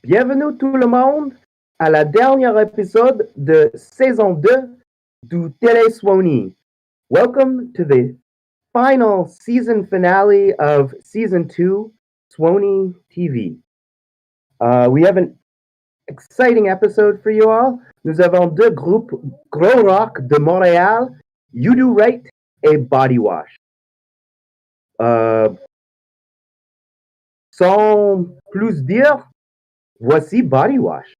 Bienvenue tout le monde à la dernière épisode de saison 2 du Télé Suoni. Welcome to the final season finale of season 2, Suoni TV. We have an exciting episode for you all. Nous avons deux groupes gros rock de Montréal, You Do Right et Bodywash. Sans plus dire, voici Bodywash.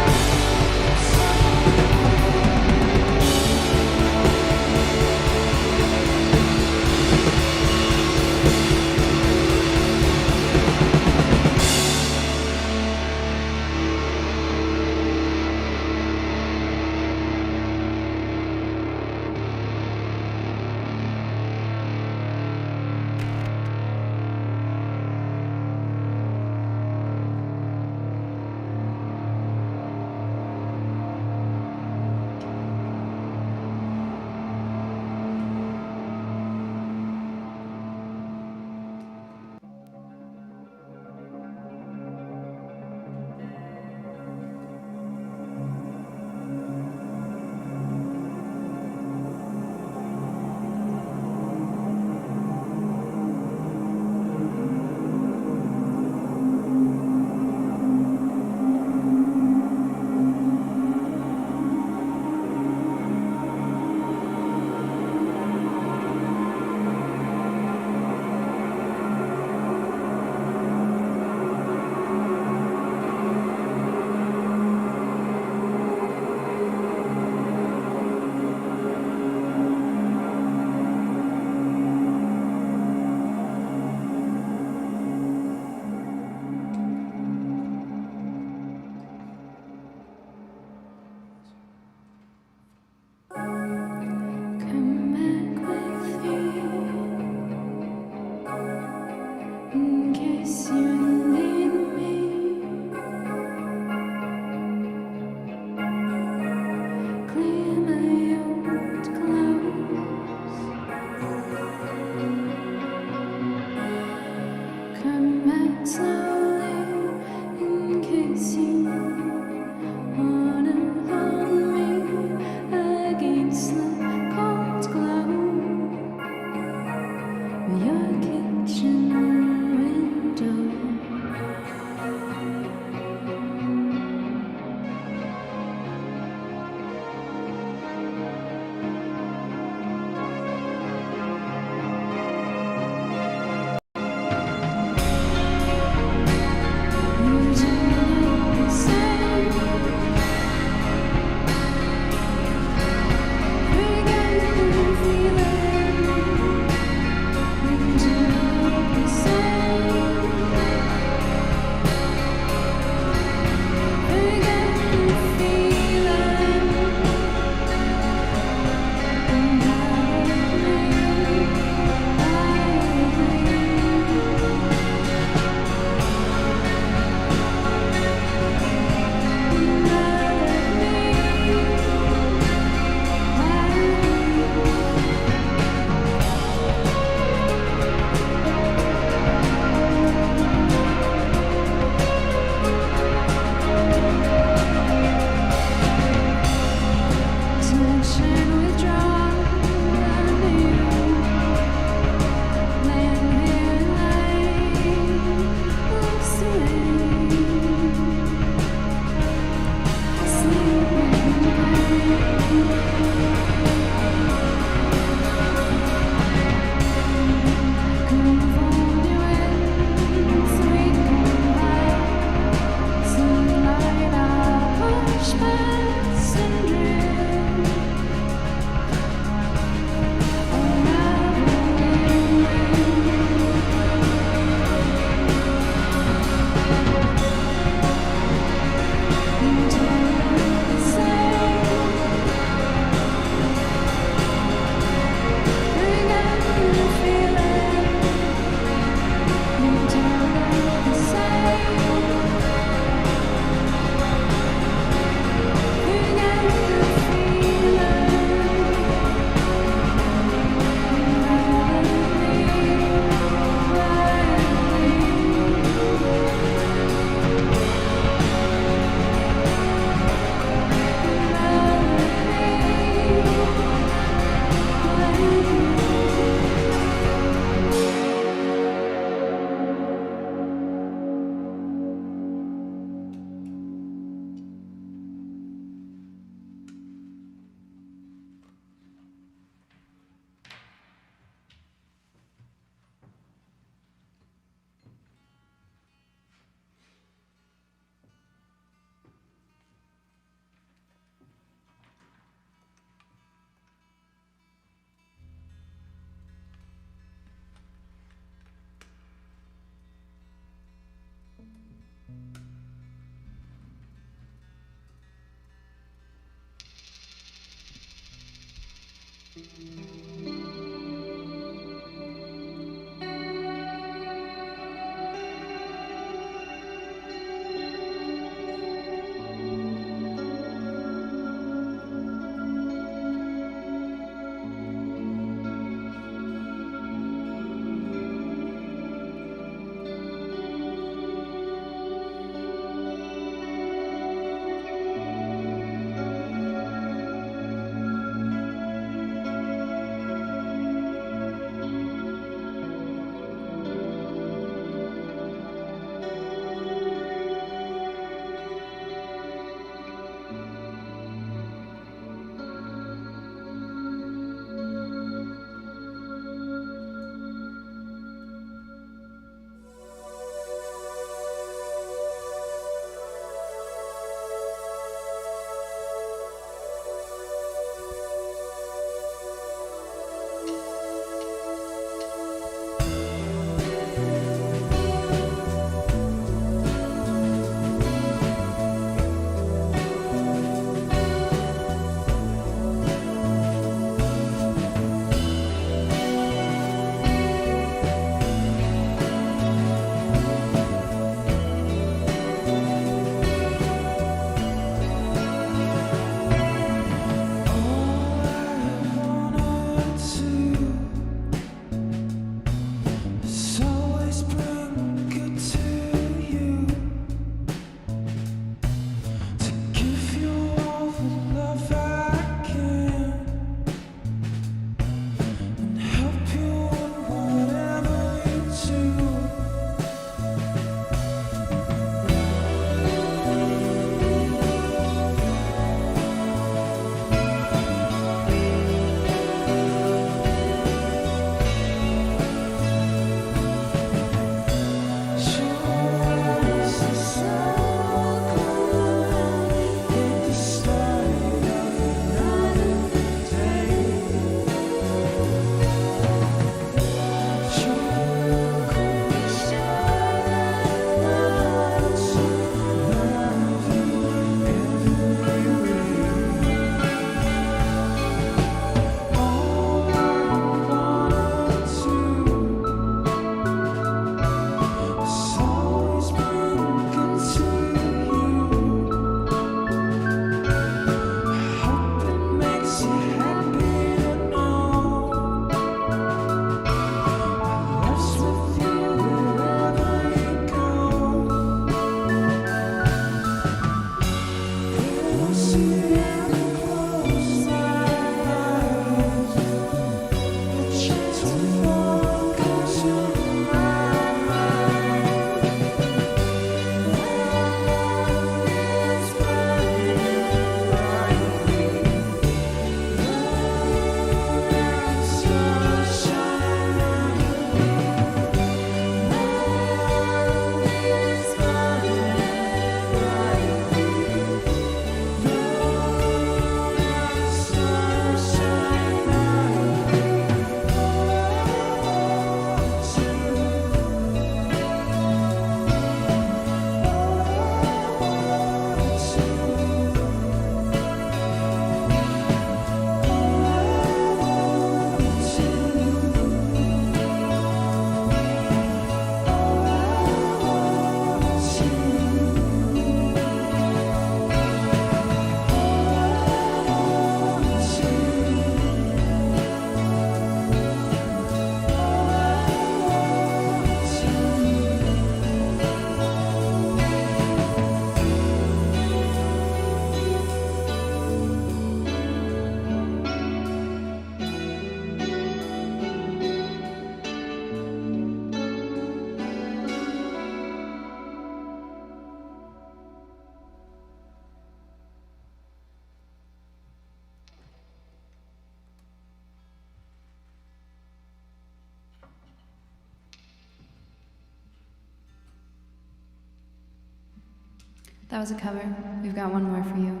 That was a cover. We've got one more for you.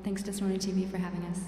Thanks to Suoni TV for having us.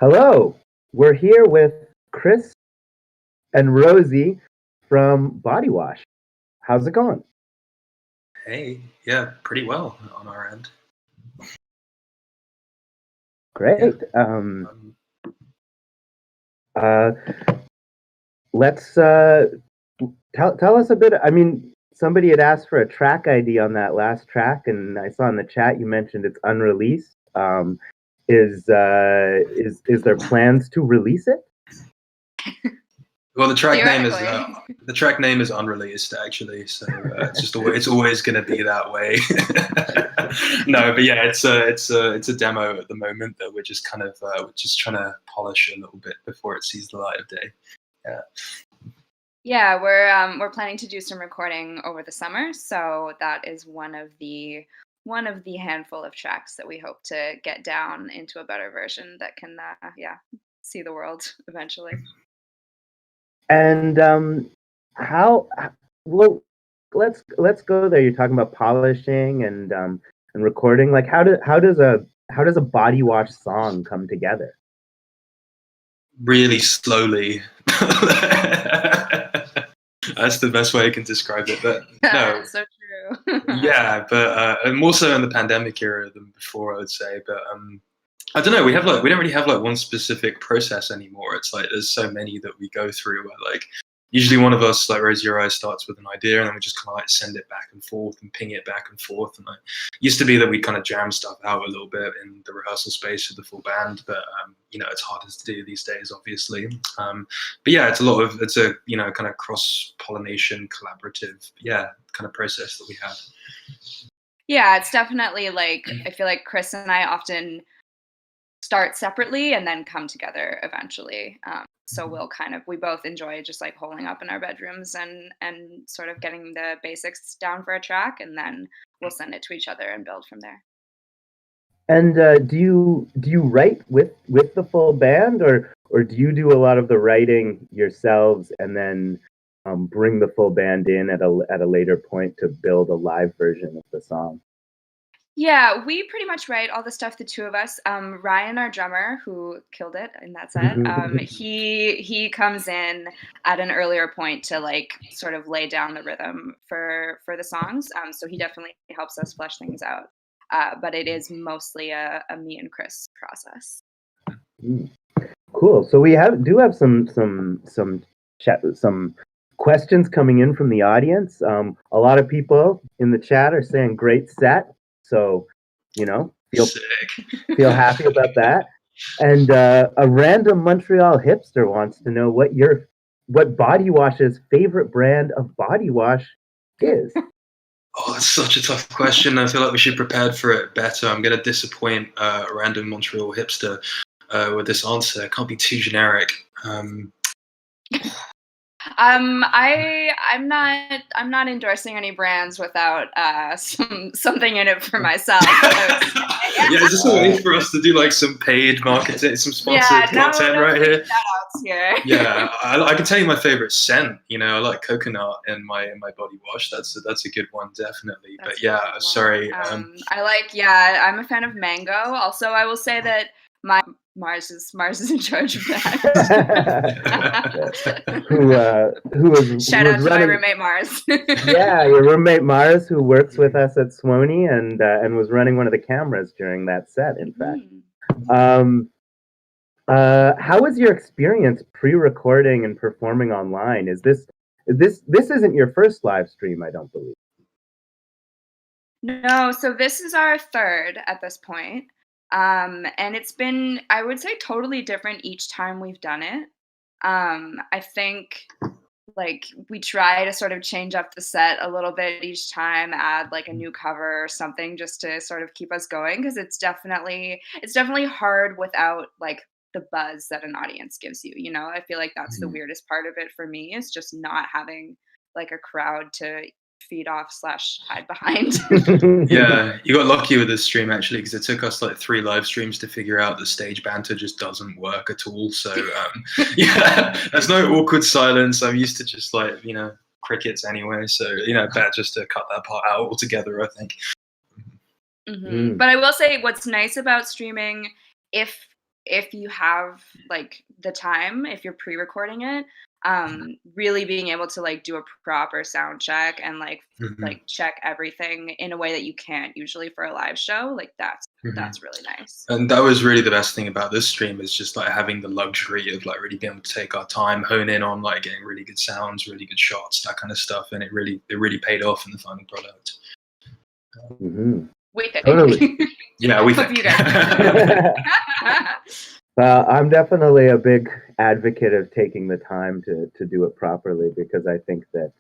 Hello, we're here with Chris and Rosie from Bodywash. How's it going? Hey, yeah, pretty well on our end. Great. Um, Uh, let's Tell us a bit. I mean, somebody had asked for a track ID on that last track, and I saw in the chat you mentioned it's unreleased. Is there plans to release it? Well, the track name is unreleased actually, so it's always going to be that way. No, but yeah, it's a demo at the moment that we're just kind of trying to polish a little bit before it sees the light of day. Yeah. Yeah, we're planning to do some recording over the summer, so that is one of the handful of tracks that we hope to get down into a better version that can see the world eventually. And how well, let's go there. You're talking about polishing and recording. Like how does a body wash song come together? Really slowly. That's the best way I can describe it. But no, so true. Yeah, but more so in the pandemic era than before, I would say. But I don't know. We don't really have like one specific process anymore. It's like there's so many that we go through. Where like usually one of us, like Rose Your Eyes, starts with an idea, and then we just kind of like send it back and forth and ping it back and forth. And like used to be that we kind of jam stuff out a little bit in the rehearsal space with the full band, but it's harder to do these days, obviously. But yeah, it's a kind of cross pollination, collaborative, kind of process that we have. Yeah, it's definitely like I feel like Chris and I often start separately and then come together eventually. So we both enjoy just like holing up in our bedrooms and sort of getting the basics down for a track, and then we'll send it to each other and build from there. And do you write with the full band, or do you do a lot of the writing yourselves and then bring the full band in at a later point to build a live version of the song? Yeah, we pretty much write all the stuff, the two of us. Ryan, our drummer, who killed it in that set, he comes in at an earlier point to like sort of lay down the rhythm for the songs. So he definitely helps us flesh things out. But it is mostly a me and Chris process. Cool. So we do have some questions coming in from the audience. A lot of people in the chat are saying great set. So, feel happy about that. And a random Montreal hipster wants to know what Bodywash's favorite brand of body wash is. Oh, that's such a tough question. I feel like we should prepare for it better. I'm going to disappoint a random Montreal hipster with this answer. It can't be too generic. I'm not endorsing any brands without something in it for myself. Yeah, is this a way for us to do like some paid marketing, some sponsored content right here? Here. Yeah, I can tell you my favorite scent. I like coconut in my body wash. That's a good one, definitely. But yeah, sorry. I'm a fan of mango. Also, I will say that Mars is in charge of that. who was shout out to my roommate Mars. Yeah, your roommate Mars, who works with us at Suoni and was running one of the cameras during that set. In fact, how was your experience pre-recording and performing online? This isn't your first live stream, I don't believe. No, so this is our third at this point. And it's been, I would say, totally different each time we've done it. I think like we try to sort of change up the set a little bit each time, add like a new cover or something just to sort of keep us going, because it's definitely hard without like the buzz that an audience gives you. I feel like that's the weirdest part of it for me, is just not having like a crowd to feed off / hide behind. Yeah, you got lucky with this stream actually, because it took us like 3 live streams to figure out the stage banter just doesn't work at all. So yeah, there's no awkward silence. I'm used to just like crickets anyway. So better just to cut that part out altogether, I think. But I will say, what's nice about streaming, if if you have like the time, if you're pre-recording it, really being able to like do a proper sound check and like check everything in a way that you can't usually for a live show, like that's really nice. And that was really the best thing about this stream, is just like having the luxury of like really being able to take our time, hone in on like getting really good sounds, really good shots, that kind of stuff, and it really paid off in the final product. We think. Totally. Yeah, we think. You guys. I'm definitely a big advocate of taking the time to do it properly, because I think that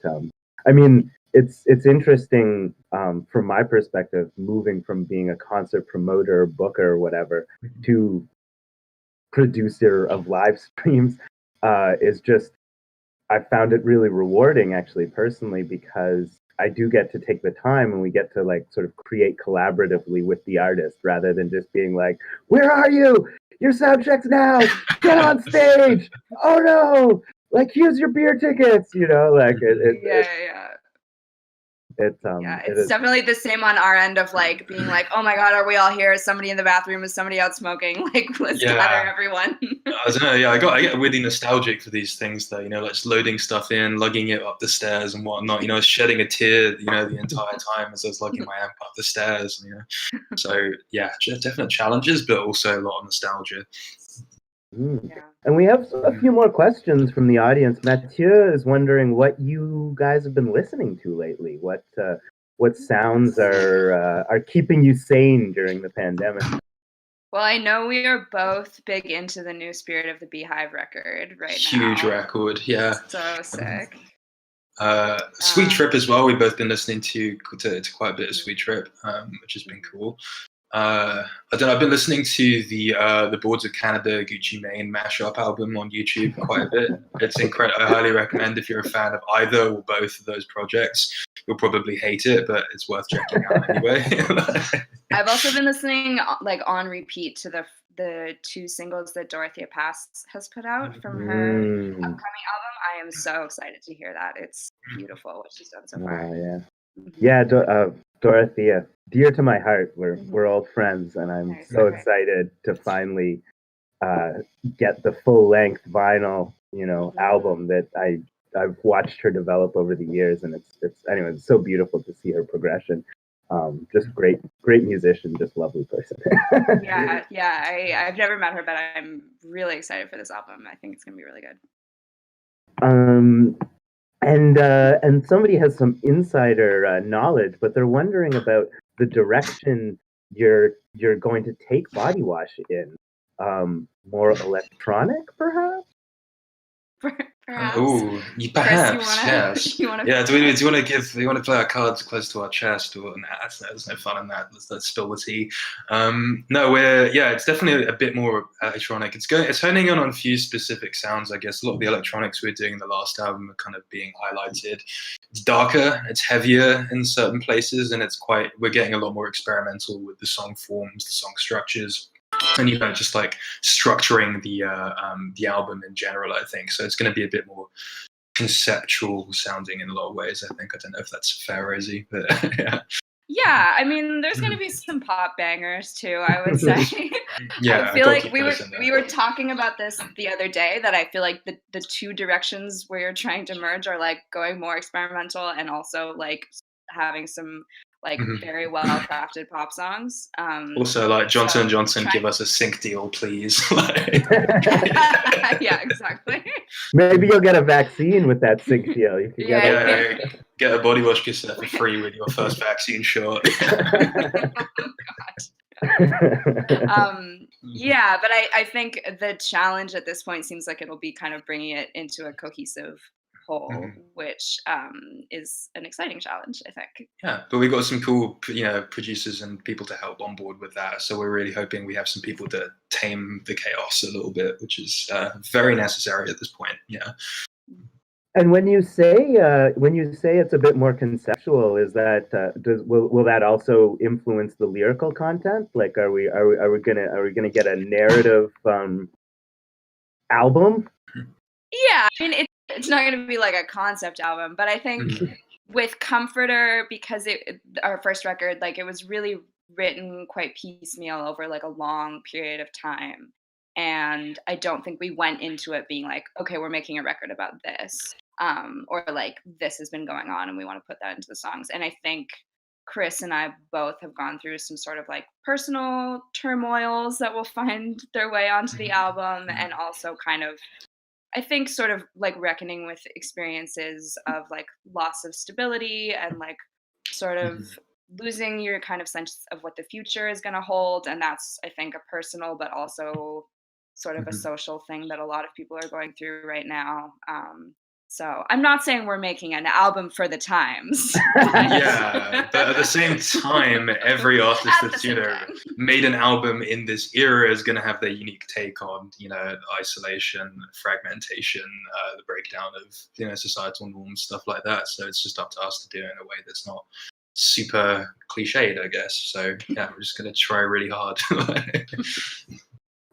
I mean, it's interesting from my perspective, moving from being a concert promoter, booker, whatever, to producer of live streams is just, I found it really rewarding, actually, personally, because I do get to take the time and we get to like sort of create collaboratively with the artist, rather than just being like, where are you? Your sound checks now. Get on stage. Oh no. Like, here's your beer tickets, you know, like it's definitely the same on our end of like being like, oh my god, are we all here? Is somebody in the bathroom? Is somebody out smoking? Like, let's gather everyone. I don't know. Yeah, I get really nostalgic for these things, though. You know, like just loading stuff in, lugging it up the stairs and whatnot. You know, shedding a tear, you know, the entire time as I was lugging my amp up the stairs. You know, so yeah, definite challenges, but also a lot of nostalgia. And we have a few more questions from the audience. Mathieu is wondering what you guys have been listening to lately. What sounds are keeping you sane during the pandemic? Well, I know we are both big into the new Spirit of the Beehive record now. Huge record, yeah. So sick. Sweet Trip as well. We've both been listening to quite a bit of Sweet Trip, which has been cool. I don't know, I've been listening to the Boards of Canada Gucci Mane mashup album on YouTube quite a bit. It's incredible. I highly recommend if you're a fan of either or both of those projects. You'll probably hate it, but it's worth checking out anyway. I've also been listening like on repeat to the 2 singles that Dorothea Pass has put out from her upcoming album. I am so excited to hear that. It's beautiful what she's done so far. Dorothea, dear to my heart. We're old friends, and I'm so excited to finally get the full length vinyl, album that I've watched her develop over the years, and it's so beautiful to see her progression. Just great musician, just lovely person. I've never met her, but I'm really excited for this album. I think it's gonna be really good. And somebody has some insider knowledge, but they're wondering about the direction you're going to take Bodywash in. More electronic, perhaps? Perhaps. Ooh, perhaps. Chris, yes. Do you want to play our cards close to our chest? Or nah, there's no fun in that. Let's spill the tea. It's definitely a bit more electronic. It's honing in on a few specific sounds, I guess. A lot of the electronics we're doing in the last album are kind of being highlighted. It's darker, it's heavier in certain places, and we're getting a lot more experimental with the song forms, the song structures. And just like structuring the album in general, I think. So it's going to be a bit more conceptual sounding in a lot of ways, I think. I don't know if that's fair, Rosie, but yeah. Yeah, I mean, there's going to be some pop bangers too, I would say. Yeah, I feel like we were talking about this the other day, that I feel like the 2 directions we're trying to merge are like going more experimental and also like having some like very well crafted pop songs. Also, like Johnson & Johnson, give us a sync deal, please. Yeah, exactly. Maybe you'll get a vaccine with that sync deal. You can get a Bodywash cassette for free with your first vaccine shot. But I think the challenge at this point seems like it'll be kind of bringing it into a cohesive whole, which is an exciting challenge, I think. Yeah, but we got some cool, producers and people to help on board with that. So we're really hoping we have some people to tame the chaos a little bit, which is very necessary at this point. Yeah. And when you say it's a bit more conceptual, is that will that also influence the lyrical content? Like, are we gonna get a narrative album? Yeah, I mean it's not going to be like a concept album, but I think with Comforter, because our first record, like it was really written quite piecemeal over like a long period of time. And I don't think we went into it being like, okay, we're making a record about this, or like this has been going on and we want to put that into the songs. And I think Chris and I both have gone through some sort of like personal turmoils that will find their way onto the album, and also kind of, I think, sort of like reckoning with experiences of like loss of stability and like sort of losing your kind of sense of what the future is going to hold. And that's, I think, a personal but also sort of a social thing that a lot of people are going through right now. So I'm not saying we're making an album for the times. Yeah, but at the same time, every artist that's made an album in this era is going to have their unique take on isolation, fragmentation, the breakdown of societal norms, stuff like that. So it's just up to us to do it in a way that's not super cliched, I guess. So yeah, we're just going to try really hard.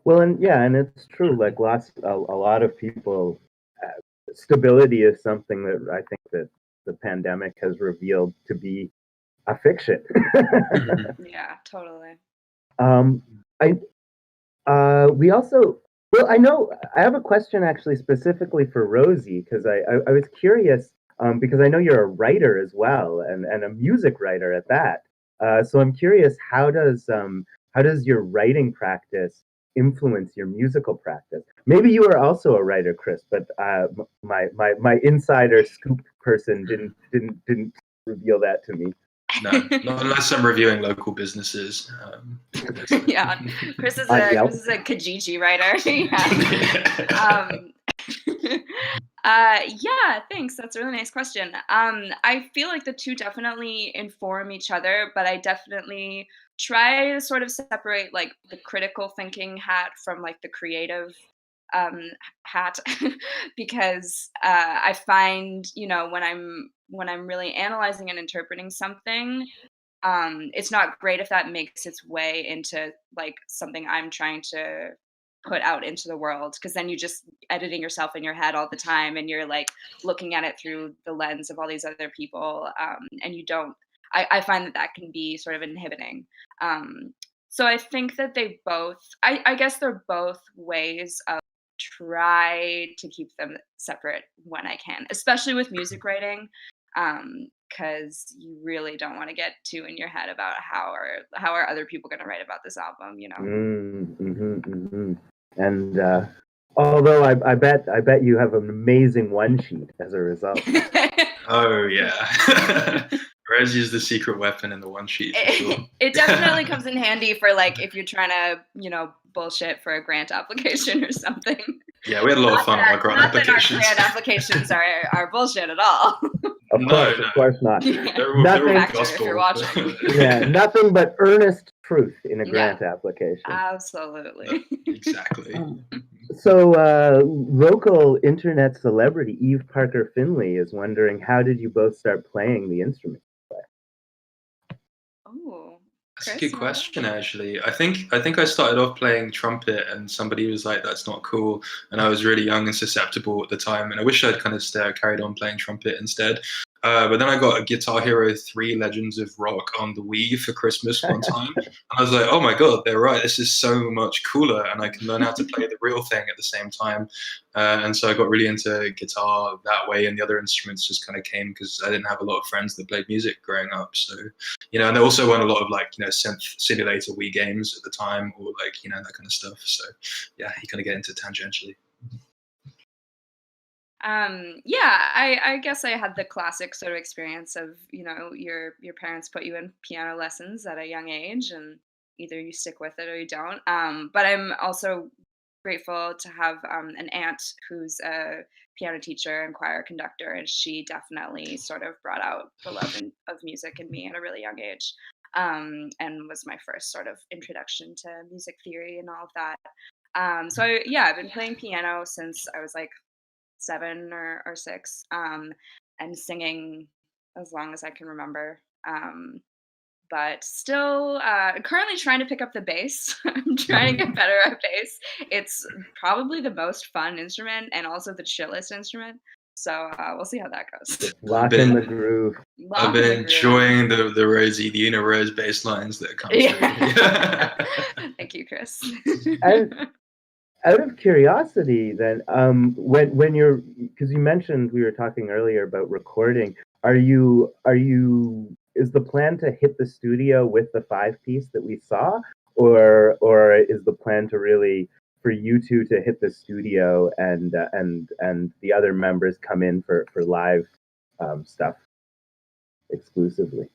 Well, and it's true. Like a lot of people, stability is something that I think that the pandemic has revealed to be a fiction. Yeah, totally. We also, well, I have a question actually specifically for Rosie, because I was curious, because I know you're a writer as well, and a music writer at that. So I'm curious, how does your writing practice influence your musical practice? Maybe you are also a writer, Chris, but my insider scoop person didn't reveal that to me. No, not unless I'm reviewing local businesses. Yeah, Chris is a Kijiji writer. Yeah, thanks. That's a really nice question. I feel like the two definitely inform each other, but I definitely try to sort of separate like the critical thinking hat from like the creative hat, because I find, when I'm really analyzing and interpreting something, it's not great if that makes its way into like something I'm trying to put out into the world, because then you just editing yourself in your head all the time, and you're like looking at it through the lens of all these other people, and you don't. I find that can be sort of inhibiting. So I think that they both. I guess they're both ways of try to keep them separate when I can, especially with music writing, because you really don't want to get too in your head about how are other people going to write about this album, And although I bet you have an amazing one sheet as a result. Oh yeah. Rosie is the secret weapon in the one sheet. For sure. It definitely comes in handy for like if you're trying to, bullshit for a grant application or something. Yeah, we had a lot of fun on our grant applications. Not that our grant applications are bullshit at all. Of course not. Nothing, if you're watching. Yeah, nothing but earnest truth in a grant application. Absolutely. Exactly. So, local internet celebrity Eve Parker Finley is wondering, how did you both start playing the instrument? Oh, that's a good question, actually. I think I started off playing trumpet, and somebody was like, "That's not cool," and I was really young and susceptible at the time, and I wish I'd kind of carried on playing trumpet instead. But then I got a Guitar Hero 3 Legends of Rock on the Wii for Christmas one time. And I was like, oh my God, they're right. This is so much cooler. And I can learn how to play the real thing at the same time. And so I got really into guitar that way. And the other instruments just kind of came because I didn't have a lot of friends that played music growing up. So, and there also weren't a lot of synth simulator Wii games at the time, or that kind of stuff. So yeah, you kind of get into tangentially. I guess I had the classic sort of experience of, your parents put you in piano lessons at a young age, and either you stick with it or you don't. But I'm also grateful to have an aunt who's a piano teacher and choir conductor, and she definitely sort of brought out the love of music in me at a really young age, and was my first sort of introduction to music theory and all of that. So I've been playing piano since I was like 7 or 6, and singing as long as I can remember. But still currently trying to pick up the bass. I'm trying to get better at bass. It's probably the most fun instrument and also the chillest instrument. So we'll see how that goes. Lock in the groove. I've been enjoying the Rosie, the Rose bass lines that come through. Thank you, Chris. Out of curiosity, then, when you're, because you mentioned we were talking earlier about recording, is the plan to hit the studio with the 5-piece that we saw, or is the plan to really for you two to hit the studio and the other members come in for live stuff exclusively?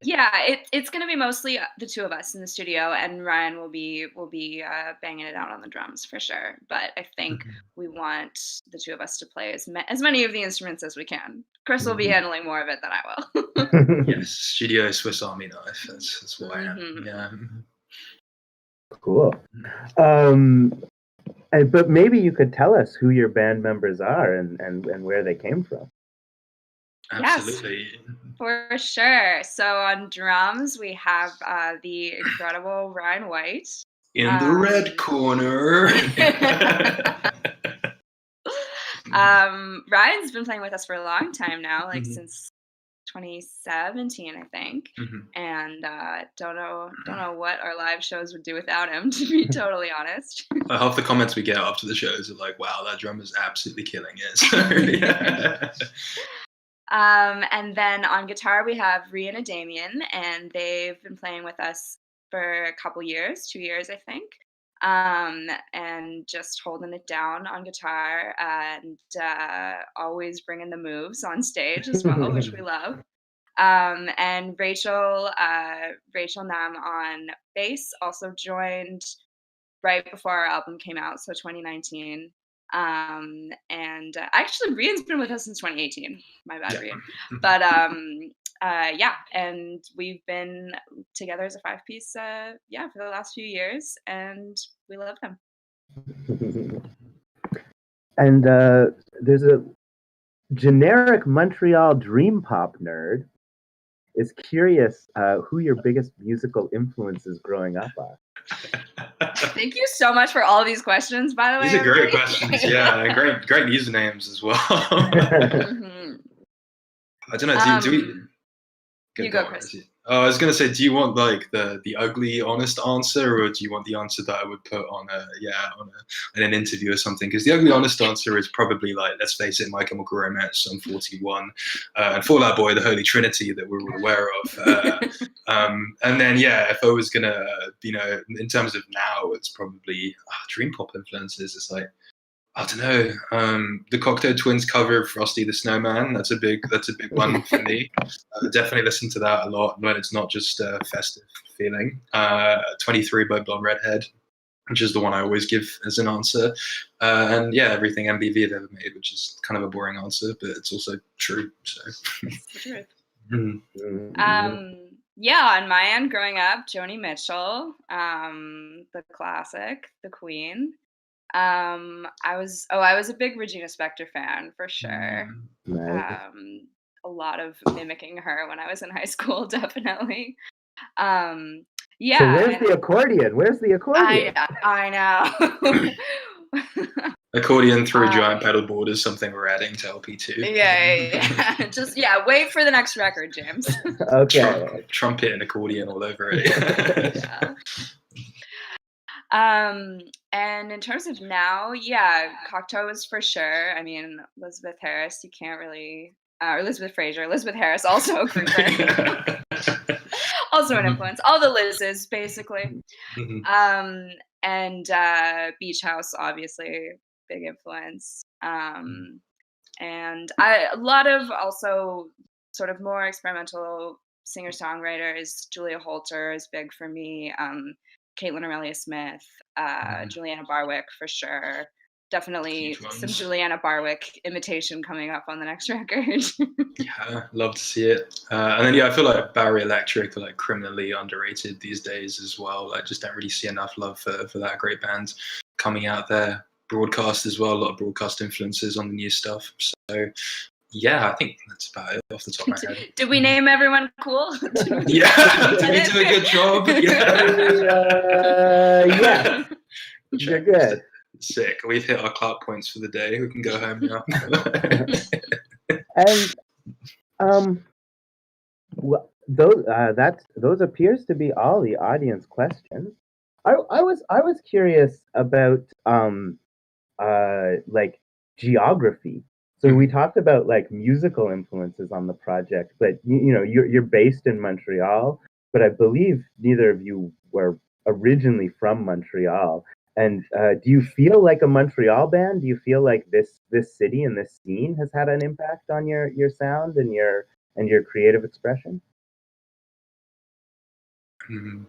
Yeah, it's gonna be mostly the two of us in the studio, and Ryan will be banging it out on the drums for sure. But I think we want the two of us to play as many of the instruments as we can. Chris will be handling more of it than I will. Yes, studio Swiss Army knife. That's what I am. Yeah. Cool. But maybe you could tell us who your band members are and where they came from. Absolutely. Yes, for sure. So on drums, we have the incredible Ryan White. In the red corner. Ryan's been playing with us for a long time now, like since 2017, I think. And don't know what our live shows would do without him, to be totally honest. Half the comments we get after the shows are like, "Wow, that drummer's absolutely killing it." So, yeah. And then on guitar, we have Rhian and Damien, and they've been playing with us for a couple years, 2 years, I think, and just holding it down on guitar and always bringing the moves on stage as well, which we love. And Rachel Nam on bass also joined right before our album came out, so 2019. And actually, Rhian's been with us since 2018. My bad, Rhian. But yeah, and we've been together as a 5-piece, for the last few years, and we love them. And there's a generic Montreal dream pop nerd is curious who your biggest musical influences growing up are. Thank you so much for all of these questions, by the way. These are great questions, yeah, and great usernames as well. I don't know, do we... You go, Chris. I was gonna say, do you want like the ugly, honest answer, or do you want the answer that I would put on in an interview or something? Because the ugly, honest answer is probably like, let's face it, My Chemical Romance, Sum 41, and Fall Out Boy, the Holy Trinity that we're aware of. And then if I was gonna, in terms of now, it's probably dream pop influences. It's like, I don't know, the Cocteau Twins cover of Frosty the Snowman. That's a big one for me. Definitely listen to that a lot when it's not just a festive feeling. 23 by Blonde Redhead, which is the one I always give as an answer. And everything MBV have ever made, which is kind of a boring answer, but it's also true. So. It's the truth. On my end, growing up, Joni Mitchell, the classic, the Queen. I was a big Regina Spektor fan for sure. Nice. A lot of mimicking her when I was in high school, definitely. So where's the accordion? I know. Accordion through a giant pedal board is something we're adding to LP2. Yeah. Just wait for the next record, James. Okay. Trumpet and accordion all over it. And in terms of now, Cocteau is for sure. I mean, Elizabeth Harris, you can't really, or Elizabeth Fraser. Elizabeth Harris, also a grouper. Also an influence. All the Liz's, basically. And Beach House, obviously, big influence. And a lot of also sort of more experimental singer-songwriters. Julia Holter is big for me. Caitlin Aurelia Smith, Juliana Barwick for sure. Definitely some Juliana Barwick imitation coming up on the next record. Yeah, love to see it. And then I feel like Barry Electric are like criminally underrated these days as well. Like, just don't really see enough love for that great band coming out there. Broadcast as well, a lot of broadcast influences on the new stuff. So I think that's about it off the top of my head. Did we name everyone cool? Did we do a good job? You're good. Sick. We've hit our clout points for the day. We can go home now. And those appears to be all the audience questions. I was curious about like geography. So we talked about like musical influences on the project, but you're based in Montreal, but I believe neither of you were originally from Montreal. And do you feel like a Montreal band? Do you feel like this city and this scene has had an impact on your sound and your creative expression? Mhm.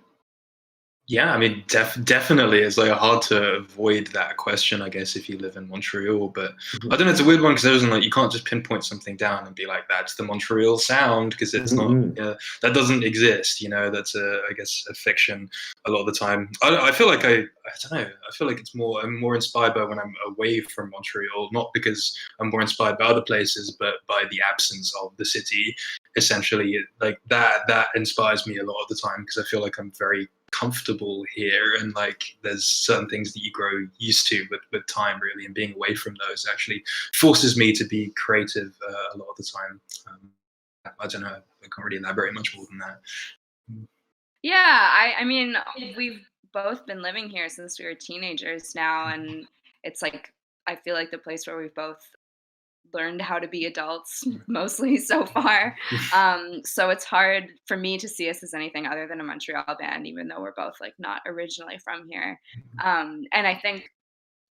Yeah, I mean, definitely, it's like hard to avoid that question, I guess, if you live in Montreal. But I don't know, it's a weird one because there's like you can't just pinpoint something down and be like, that's the Montreal sound because it's not. Mm-hmm. That doesn't exist. That's I guess, a fiction a lot of the time. I feel like I don't know. I feel like I'm more inspired by when I'm away from Montreal, not because I'm more inspired by other places, but by the absence of the city. Essentially, like that inspires me a lot of the time because I feel like I'm very comfortable here, and like there's certain things that you grow used to with time, really, and being away from those actually forces me to be creative a lot of the time. I don't know, I can't really elaborate much more than that. Yeah, I mean, we've both been living here since we were teenagers now, and it's like I feel like the place where we've both learned how to be adults mostly so far. So it's hard for me to see us as anything other than a Montreal band, even though we're both like not originally from here. And I think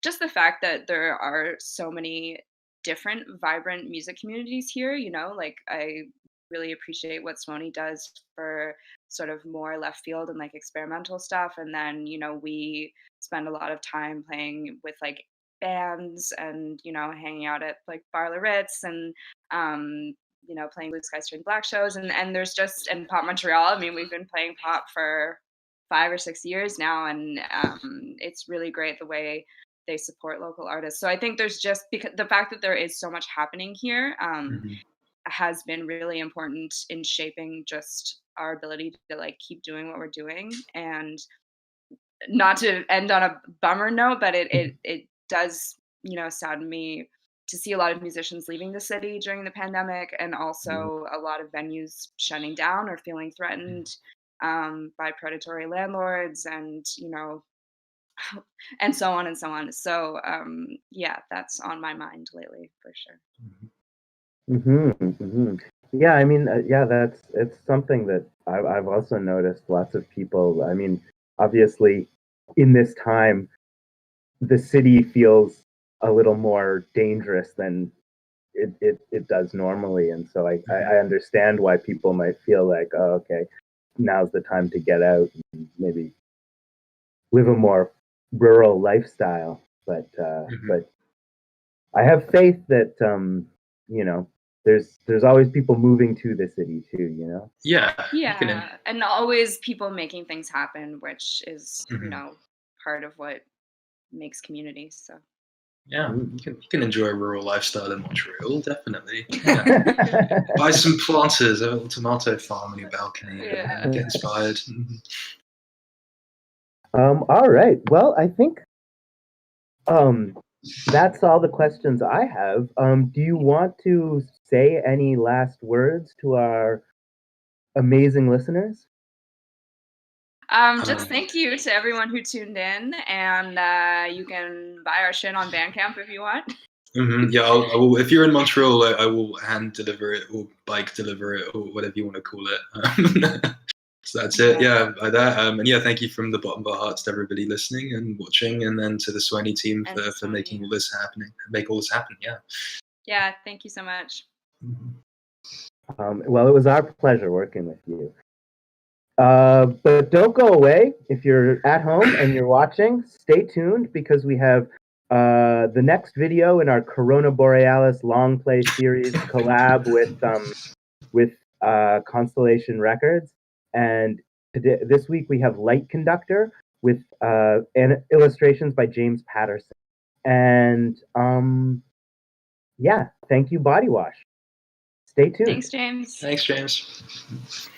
just the fact that there are so many different vibrant music communities here, like I really appreciate what Suoni does for sort of more left field and like experimental stuff. And then, we spend a lot of time playing with like bands and, hanging out at like Bar La Ritz and, playing Blue Sky String Black shows. And there's just, and Pop Montreal, I mean, we've been playing pop for 5 or 6 years now. And it's really great the way they support local artists. So I think there's just because the fact that there is so much happening here has been really important in shaping just our ability to like keep doing what we're doing. And not to end on a bummer note, but it does, sadden me to see a lot of musicians leaving the city during the pandemic, and also a lot of venues shutting down or feeling threatened by predatory landlords, and and so on and so on. So yeah, that's on my mind lately for sure. Yeah, I mean, yeah, it's something that I've also noticed. Lots of people. I mean, obviously, in this time, the city feels a little more dangerous than it does normally, and so I understand why people might feel like, oh, okay, now's the time to get out and maybe live a more rural lifestyle. But I have faith that there's always people moving to the city too. Yeah, Yeah, and always people making things happen, which is mhm. part of what makes communities. So Yeah, you can enjoy a rural lifestyle in Montreal, definitely. Yeah. Buy some planters, a little tomato farm on your balcony, yeah. get inspired. All right. Well, I think um, that's all the questions I have. Do you want to say any last words to our amazing listeners? Just thank you to everyone who tuned in, and you can buy our shit on Bandcamp if you want. Yeah, I will. If you're in Montreal, I will hand deliver it or bike deliver it or whatever you want to call it. So that's it. Yeah, by that. And yeah, thank you from the bottom of our hearts to everybody listening and watching, and then to the Suoni team And for making all this happening. Make all this happen. Yeah. Yeah, thank you so much. Well, it was our pleasure working with you. But don't go away. If you're at home and you're watching, stay tuned because we have the next video in our Corona Borealis long play series collab with Constellation Records. And this week we have Light Conductor with illustrations by James Patterson. And yeah, thank you, Bodywash. Stay tuned. Thanks, James. Thanks, James.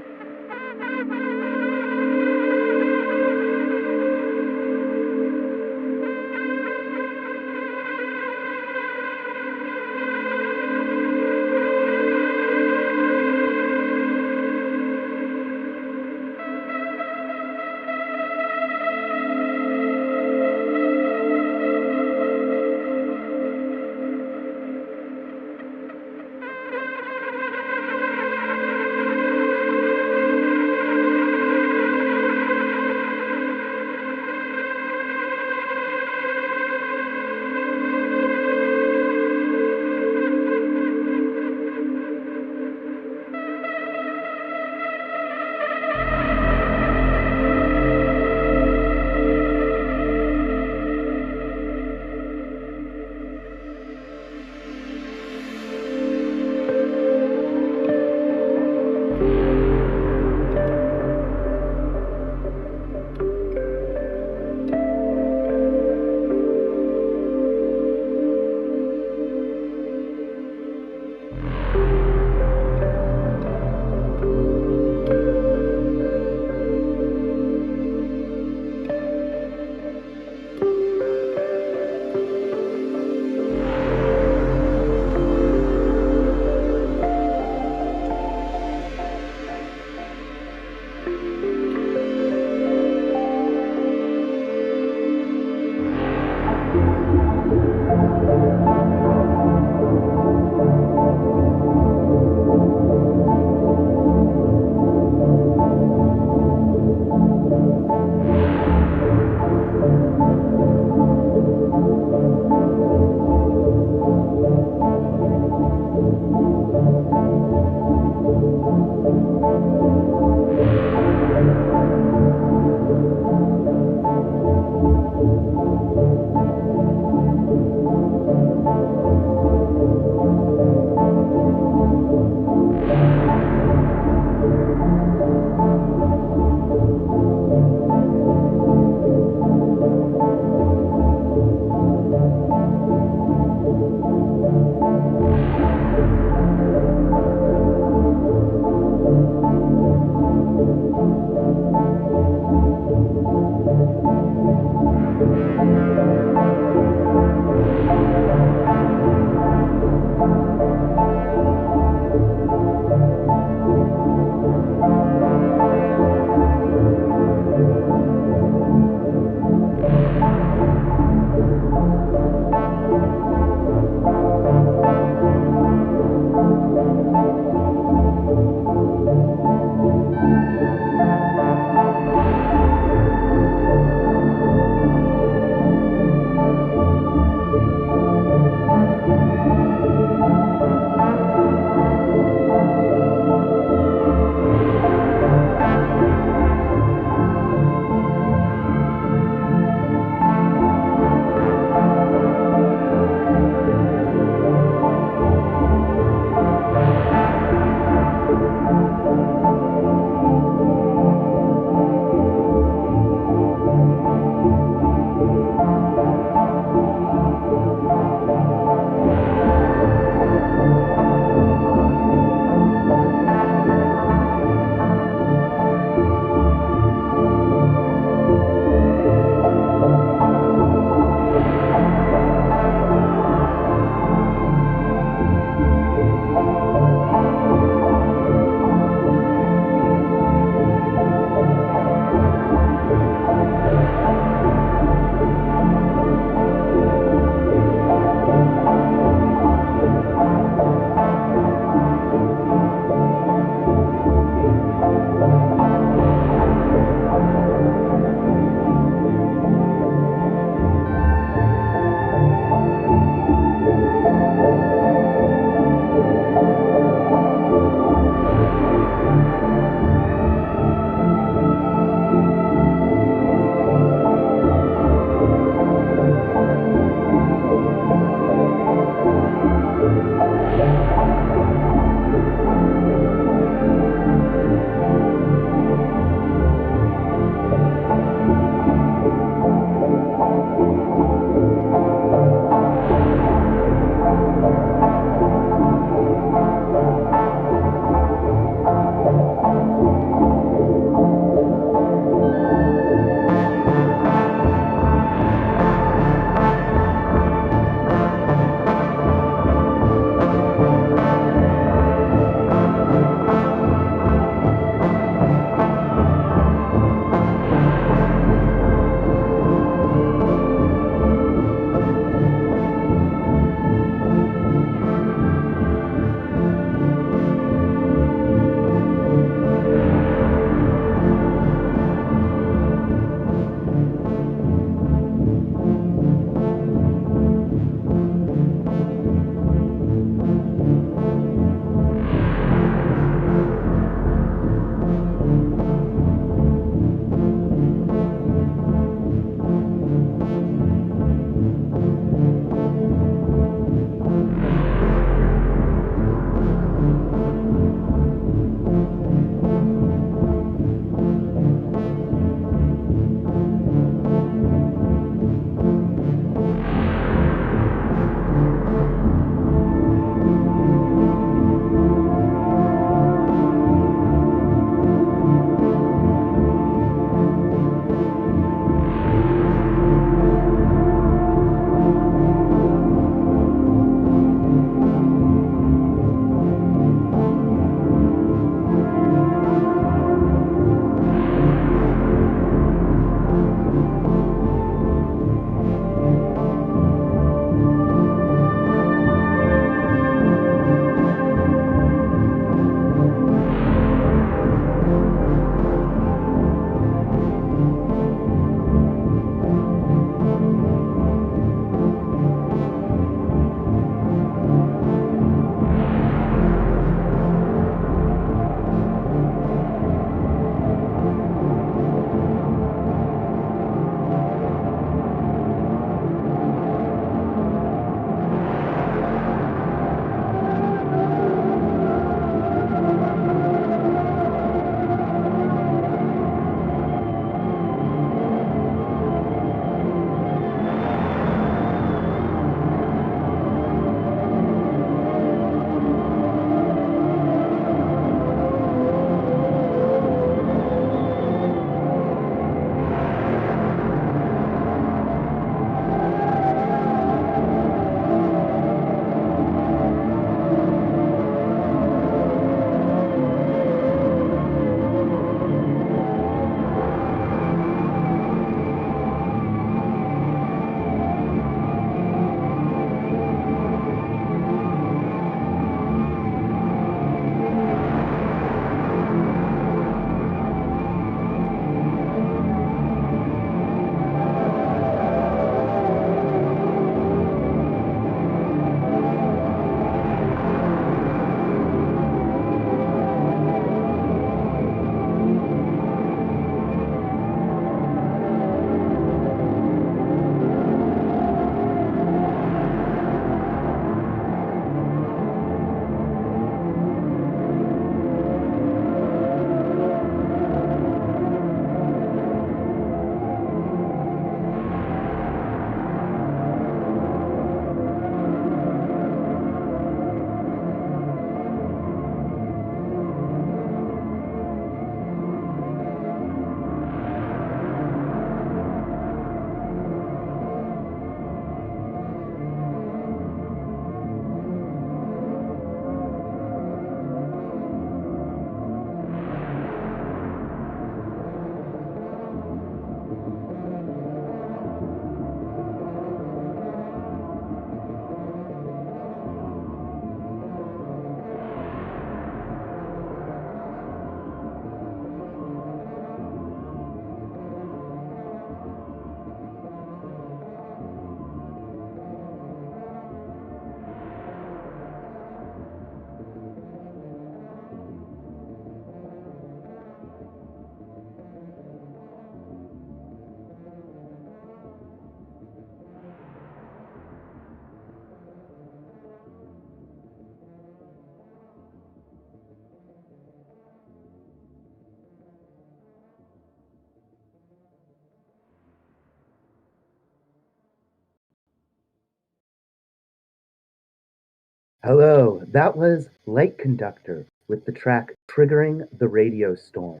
Hello, that was Light Conductor with the track Triggering the Radio Storm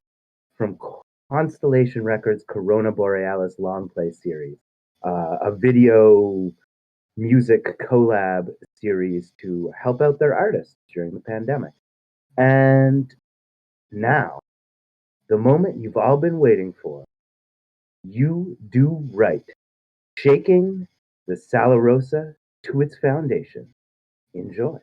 from Constellation Records' Corona Borealis long play series, a video music collab series to help out their artists during the pandemic. And now, the moment you've all been waiting for, You Do Right, shaking the Sala Rosa to its foundation. Enjoy.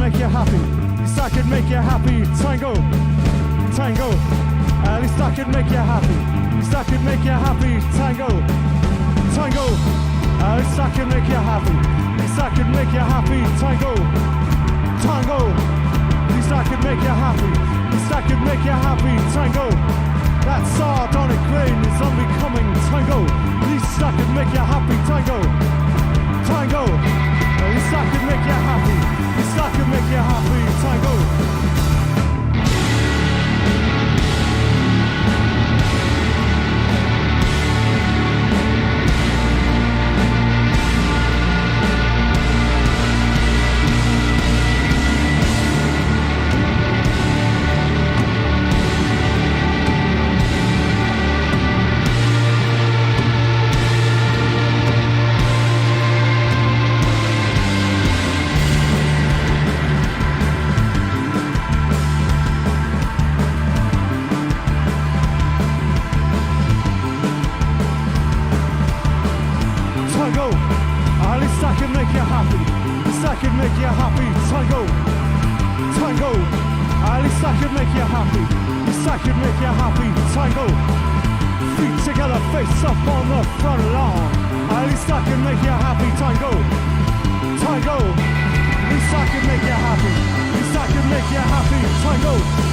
make you happy. At least I could make you happy. Tango, tango. At least I could make you happy. At least I could make you happy. Tango, tango. At least I could make you happy. At least I could make you happy. Tango, tango. At least I could make you happy. At least I could make you happy. Tango. That sardonic grain is unbecoming. Tango. At least I could make you happy. Tango, tango. At least I could make you happy. At least I could make you happy. Tango. Tango, at least I can make you happy. At least I can make you happy. Tango, tango, at least I can make you happy. At least I can make you happy. Tango, feet together, face up on the front lawn. At least I can make you happy. Tango, tango, at least I can make you happy. At least I can make you happy. Tango.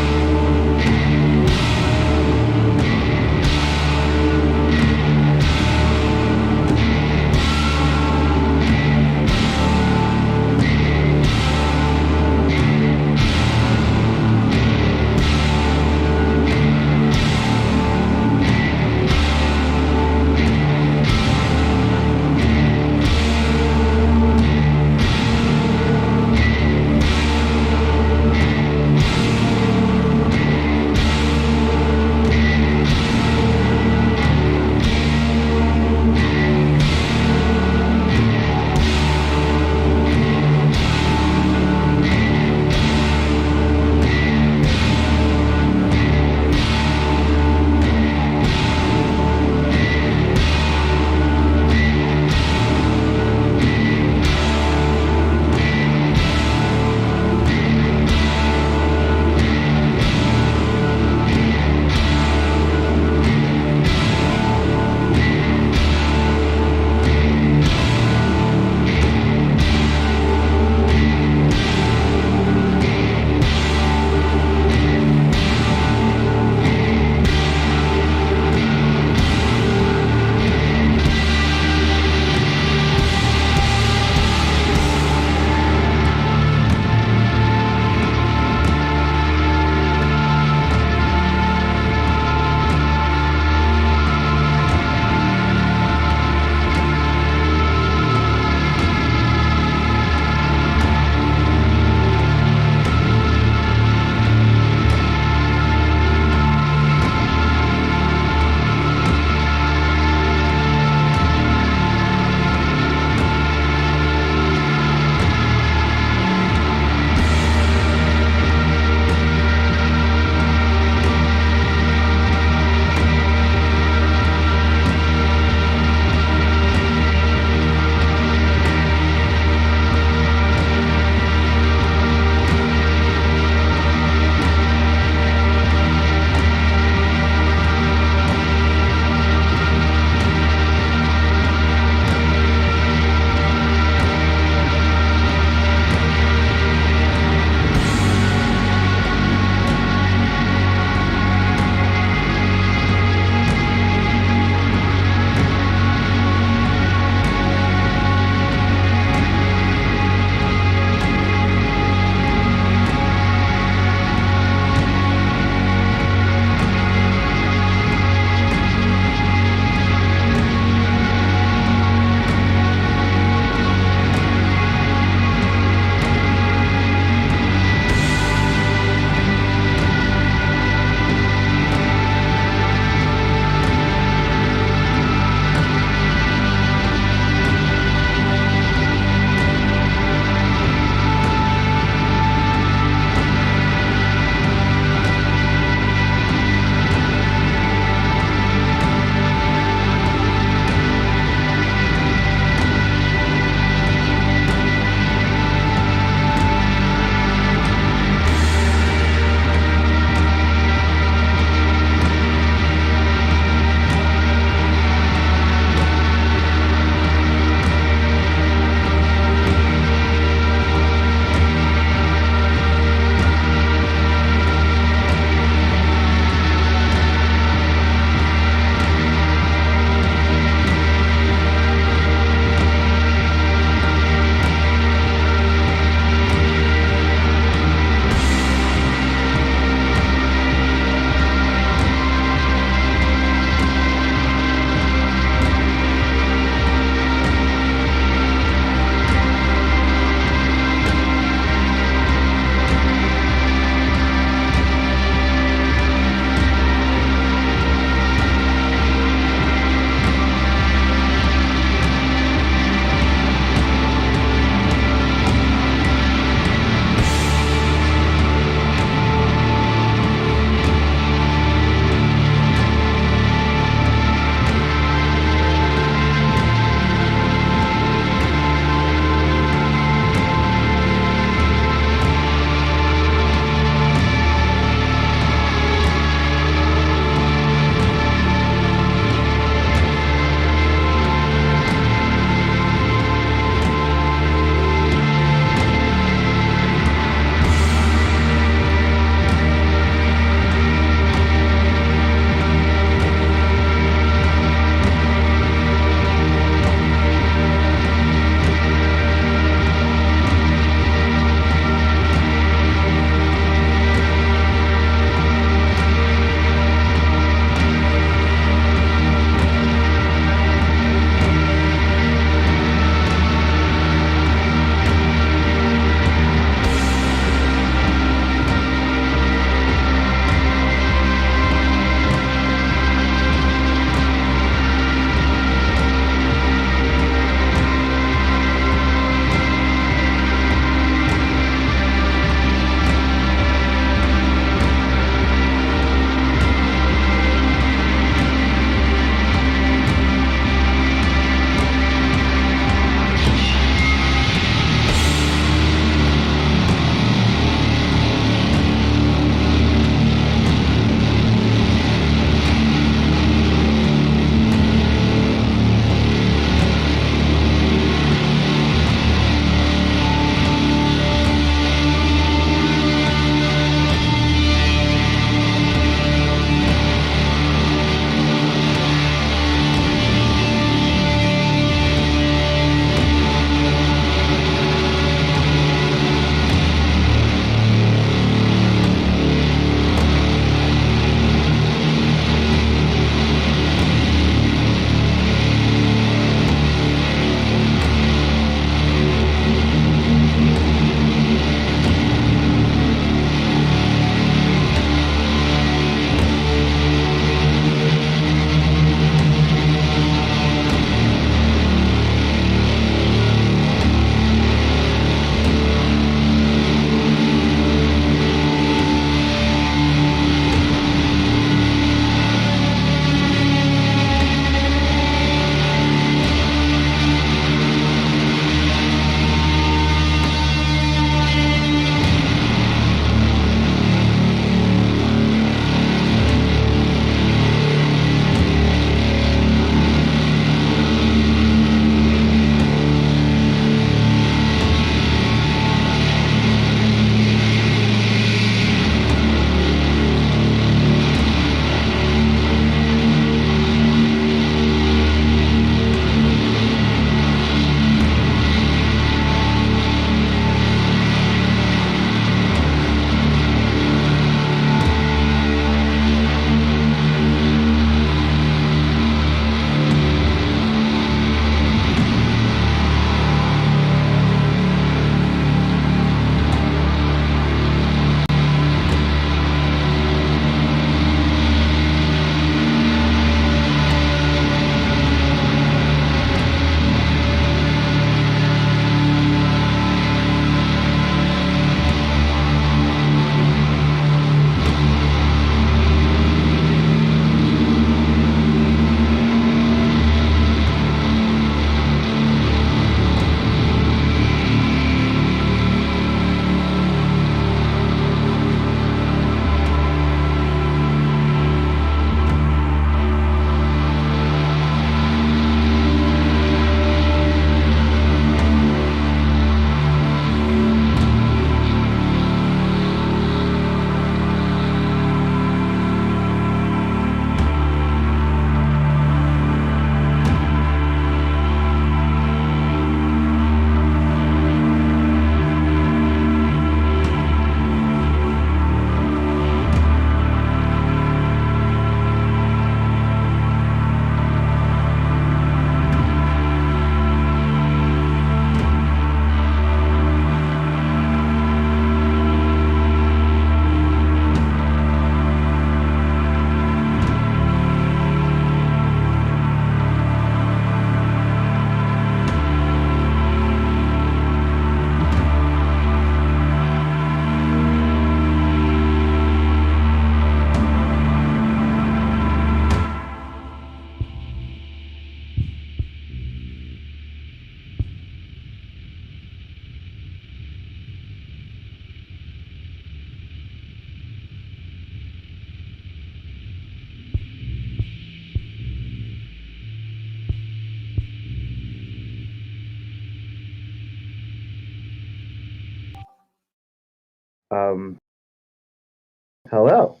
Hello.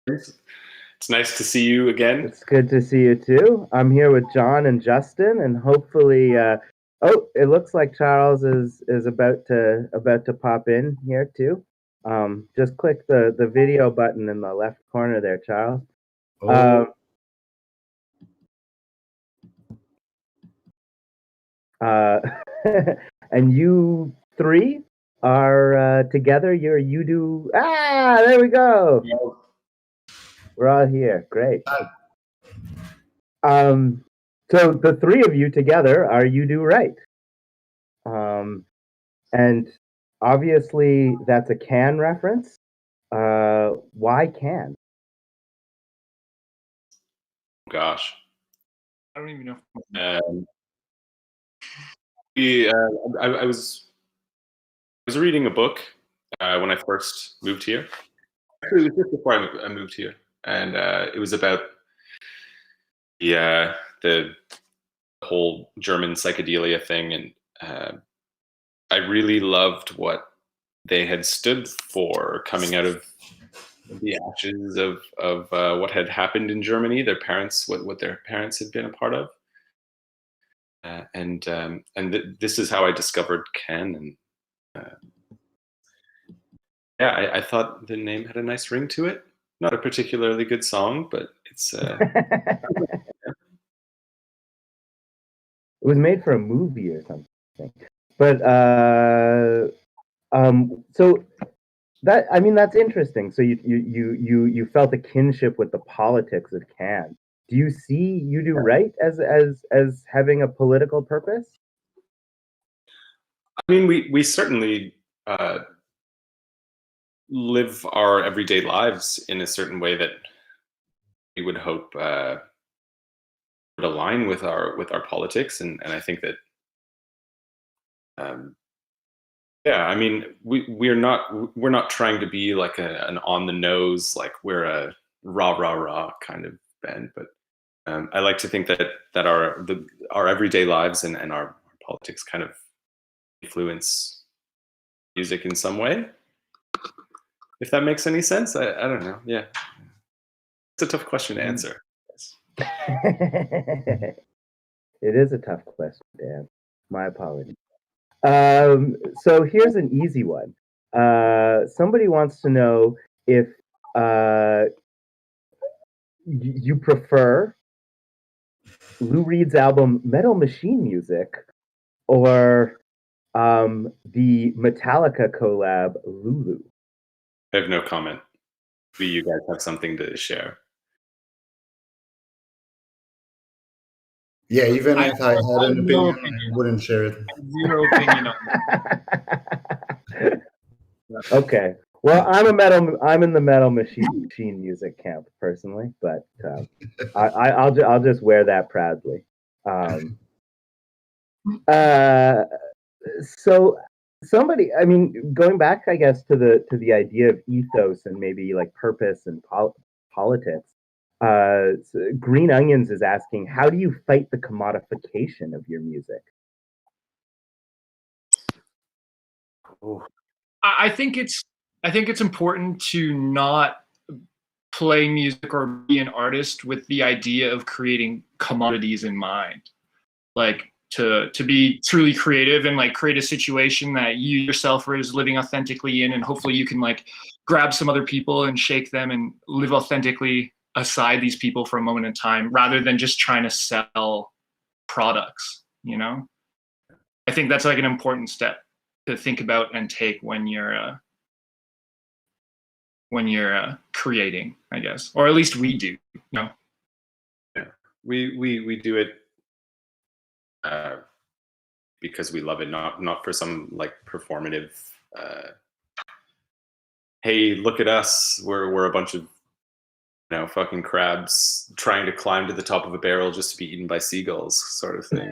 It's nice to see you again. It's good to see you too. I'm here with John and Justin, and hopefully, oh, it looks like Charles is about to pop in here too. Just click the video button in the left corner there, Charles. And you three are together. You do. There we go. We're all here. Great. So the three of you together are You Do Right. And obviously that's a Can reference. Why Can? Gosh. I don't even know. I was reading a book when I first moved here. Actually, it was just before I moved here, and it was about the whole German psychedelia thing, and I really loved what they had stood for coming out of the ashes of what had happened in Germany. Their parents, what their parents had been a part of. This is how I discovered Ken, and I thought the name had a nice ring to it. Not a particularly good song, but it's. It was made for a movie or something, but so that, I mean, that's interesting. So you felt a kinship with the politics of Can. Do you see You Do Right as having a political purpose? I mean, we certainly live our everyday lives in a certain way that we would hope would align with our politics, and I think that I mean, we're not trying to be like an on the nose, like we're a rah kind of band, but I like to think that our everyday lives and our politics kind of influence music in some way. If that makes any sense, I don't know. Yeah, it's a tough question to answer. It is a tough question, Dan. My apologies. So here's an easy one. Somebody wants to know if you prefer Lou Reed's album Metal Machine Music or the Metallica collab Lulu. I have no comment. Maybe you guys have something to share. Yeah, even if I had an opinion, I wouldn't share it. Zero opinion on that. Okay. Well, I'm in the Metal Machine music camp personally, but I'll just wear that proudly. So somebody, I mean, going back, I guess, to the idea of ethos and maybe like purpose and politics. Green Onions is asking, how do you fight the commodification of your music? I think it's important to not play music or be an artist with the idea of creating commodities in mind. Like to be truly creative and like create a situation that you yourself are living authentically in, and hopefully you can like grab some other people and shake them and live authentically aside these people for a moment in time, rather than just trying to sell products, you know? I think that's like an important step to think about and take when you're creating, I guess, or at least we do, you know? Yeah, we do it because we love it, not for some like performative. Hey, look at us! We're a bunch of fucking crabs trying to climb to the top of a barrel just to be eaten by seagulls, sort of thing.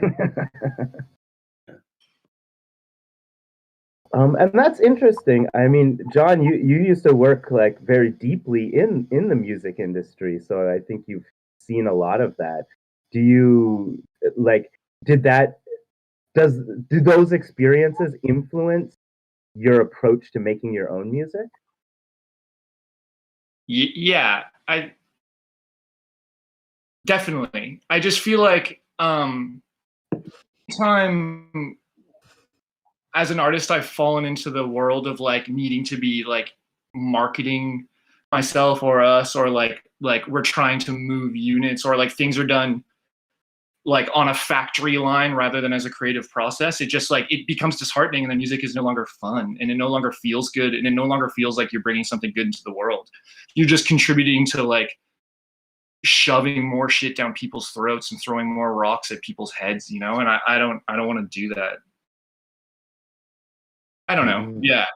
And that's interesting. I mean, John, you used to work like very deeply in the music industry, so I think you've seen a lot of that. Do you like? Do those experiences influence your approach to making your own music? Yeah, I definitely. I just feel like time as an artist, I've fallen into the world of like needing to be like marketing myself or us, or like we're trying to move units, or like things are done like on a factory line rather than as a creative process. It just like it becomes disheartening, and the music is no longer fun, and it no longer feels good, and it no longer feels like you're bringing something good into the world. You're just contributing to like shoving more shit down people's throats and throwing more rocks at people's heads, you know. And I don't want to do that. I don't know. Yeah,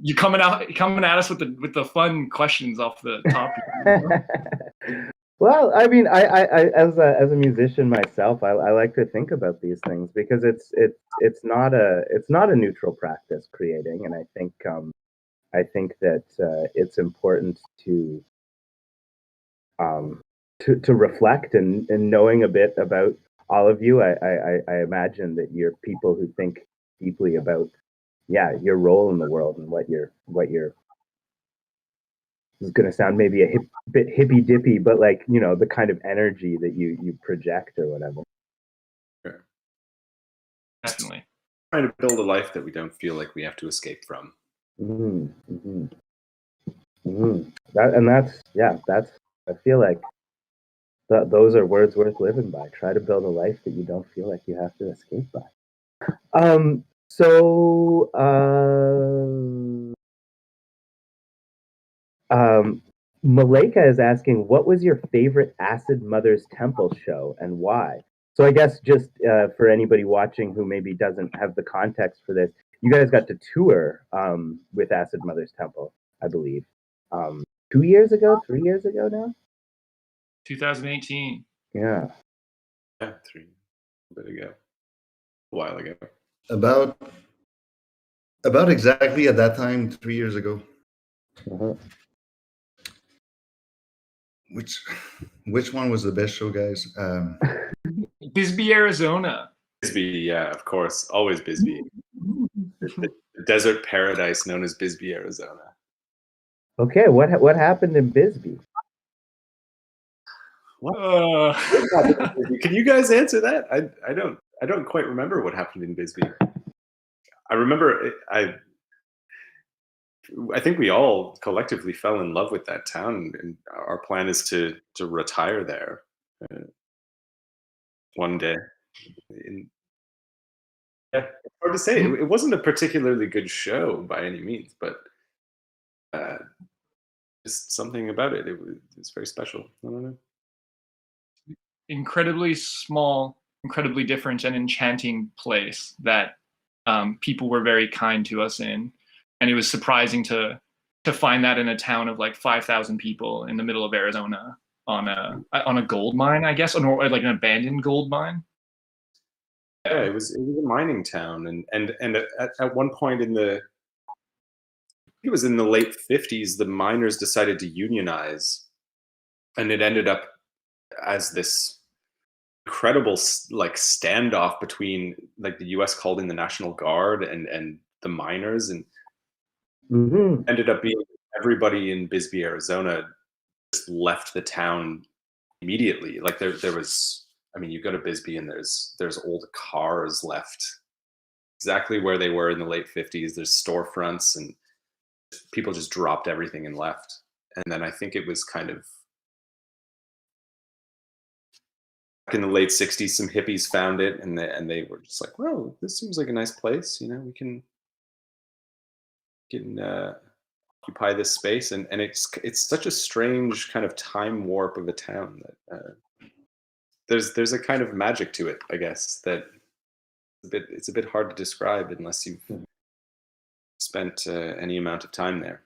you coming at us with the fun questions off the top. Well, I mean, I as a musician myself, I like to think about these things because it's not a neutral practice creating, and I think that it's important to reflect, and knowing a bit about all of you. I imagine that you're people who think deeply about your role in the world, and what you're this is going to sound maybe a bit hippy dippy, but like, you know, the kind of energy that you project or whatever. Sure. Definitely. Trying to build a life that we don't feel like we have to escape from. That's I feel like those are words worth living by. Try to build a life that you don't feel like you have to escape by. Maleka is asking, what was your favorite Acid Mother's Temple show and why? So I guess just for anybody watching who maybe doesn't have the context for this, you guys got to tour with Acid Mother's Temple, I believe. 2 years ago, 3 years ago now? 2018. Yeah, 3 a bit ago. A while ago. About exactly at that time, 3 years ago. Which one was the best show, guys? Bisbee, Arizona. Bisbee, yeah, of course, always Bisbee. the desert paradise known as Bisbee, Arizona. Okay, what happened in Bisbee? Can you guys answer that? I don't quite remember what happened in Bisbee. I remember I think we all collectively fell in love with that town, and our plan is to retire there one day. Yeah, it's hard to say. It wasn't a particularly good show by any means, but just something about it. It was very special. I don't know. Incredibly small, incredibly different, and enchanting place that people were very kind to us in, and it was surprising to find that in a town of like 5,000 people in the middle of Arizona on a gold mine, I guess, or like an abandoned gold mine. Yeah, it was a mining town, and at one point it was in the late 50s, the miners decided to unionize, and it ended up as this incredible like standoff between like the US called in the National Guard and the miners, and ended up being everybody in Bisbee, Arizona just left the town immediately. Like there was, I mean, you go to Bisbee and there's old cars left exactly where they were in the late 50s. There's storefronts, and people just dropped everything and left. And then I think it was kind of in the late 60s, some hippies found it, and they were just like, well, this seems like a nice place, you know, we can occupy this space, and it's such a strange kind of time warp of a town that there's a kind of magic to it, I guess, that it's a bit hard to describe unless you've spent any amount of time there.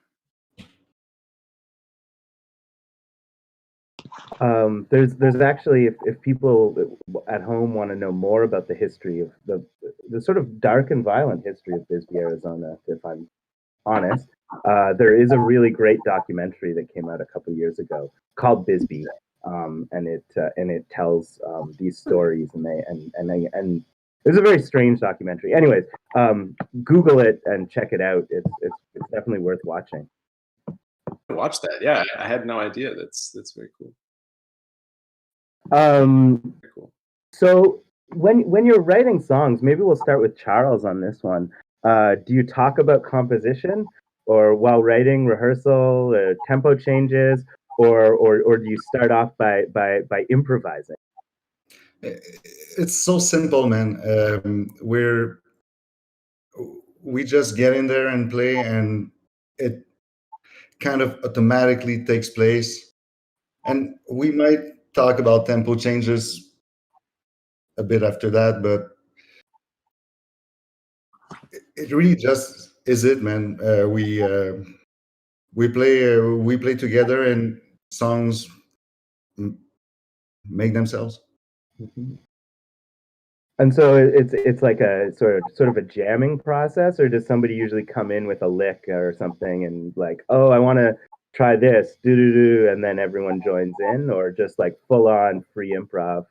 There's actually, if people at home want to know more about the history of the sort of dark and violent history of Bisbee, Arizona, if I'm honest, there is a really great documentary that came out a couple of years ago called Bisbee, and it tells these stories, and It's a very strange documentary. Anyways, Google it and check it out. It's definitely worth watching. Watch that. Yeah, I had no idea. That's very cool. Very cool. So when you're writing songs, maybe we'll start with Charles on this one. Do you talk about composition, or while writing, rehearsal, tempo changes, or do you start off by improvising? It's so simple, man. We just get in there and play, and it kind of automatically takes place. And we might talk about tempo changes a bit after that, but it really just is it, man. We play together, and songs make themselves. Mm-hmm. And so it's like a sort of a jamming process, or does somebody usually come in with a lick or something and like, oh, I want to try this, do do do, and then everyone joins in, or just like full on free improv?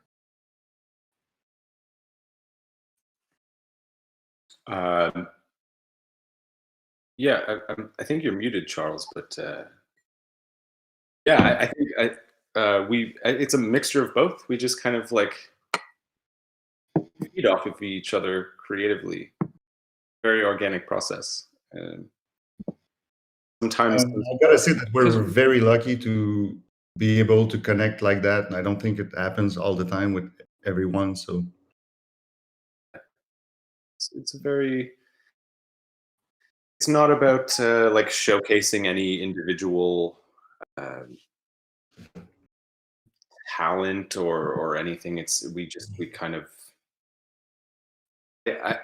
Yeah, I think you're muted, Charles, but yeah, I think it's a mixture of both. We just kind of like feed off of each other creatively. Very organic process. Sometimes I gotta say that we're very lucky to be able to connect like that, and I don't think it happens all the time with everyone. So it's a very. It's not about like showcasing any individual talent or anything. We kind of. I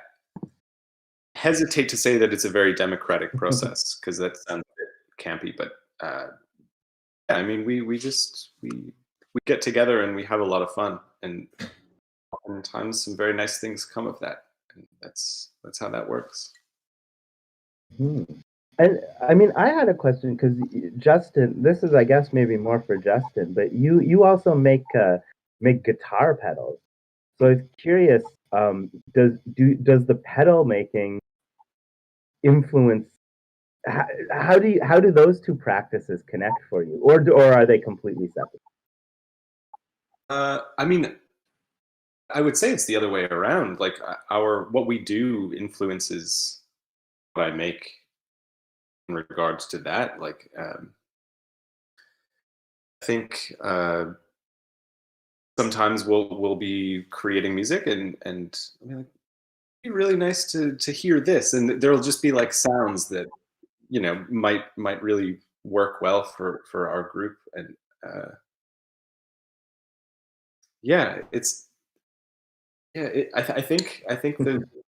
hesitate to say that it's a very democratic process because that sounds a bit campy, but yeah, I mean we get together and we have a lot of fun, and oftentimes some very nice things come of that, and that's how that works. And I mean, I had a question because Justin, this is, I guess, maybe more for Justin, but you also make guitar pedals. So I was curious, does the pedal making influence? How do those two practices connect for you, or are they completely separate? I mean, I would say it's the other way around. Like what we do influences what I make in regards to that. Like I think sometimes we'll be creating music and I mean, like, it'd be really nice to hear this, and there'll just be like sounds that might really work well for our group, and yeah, I think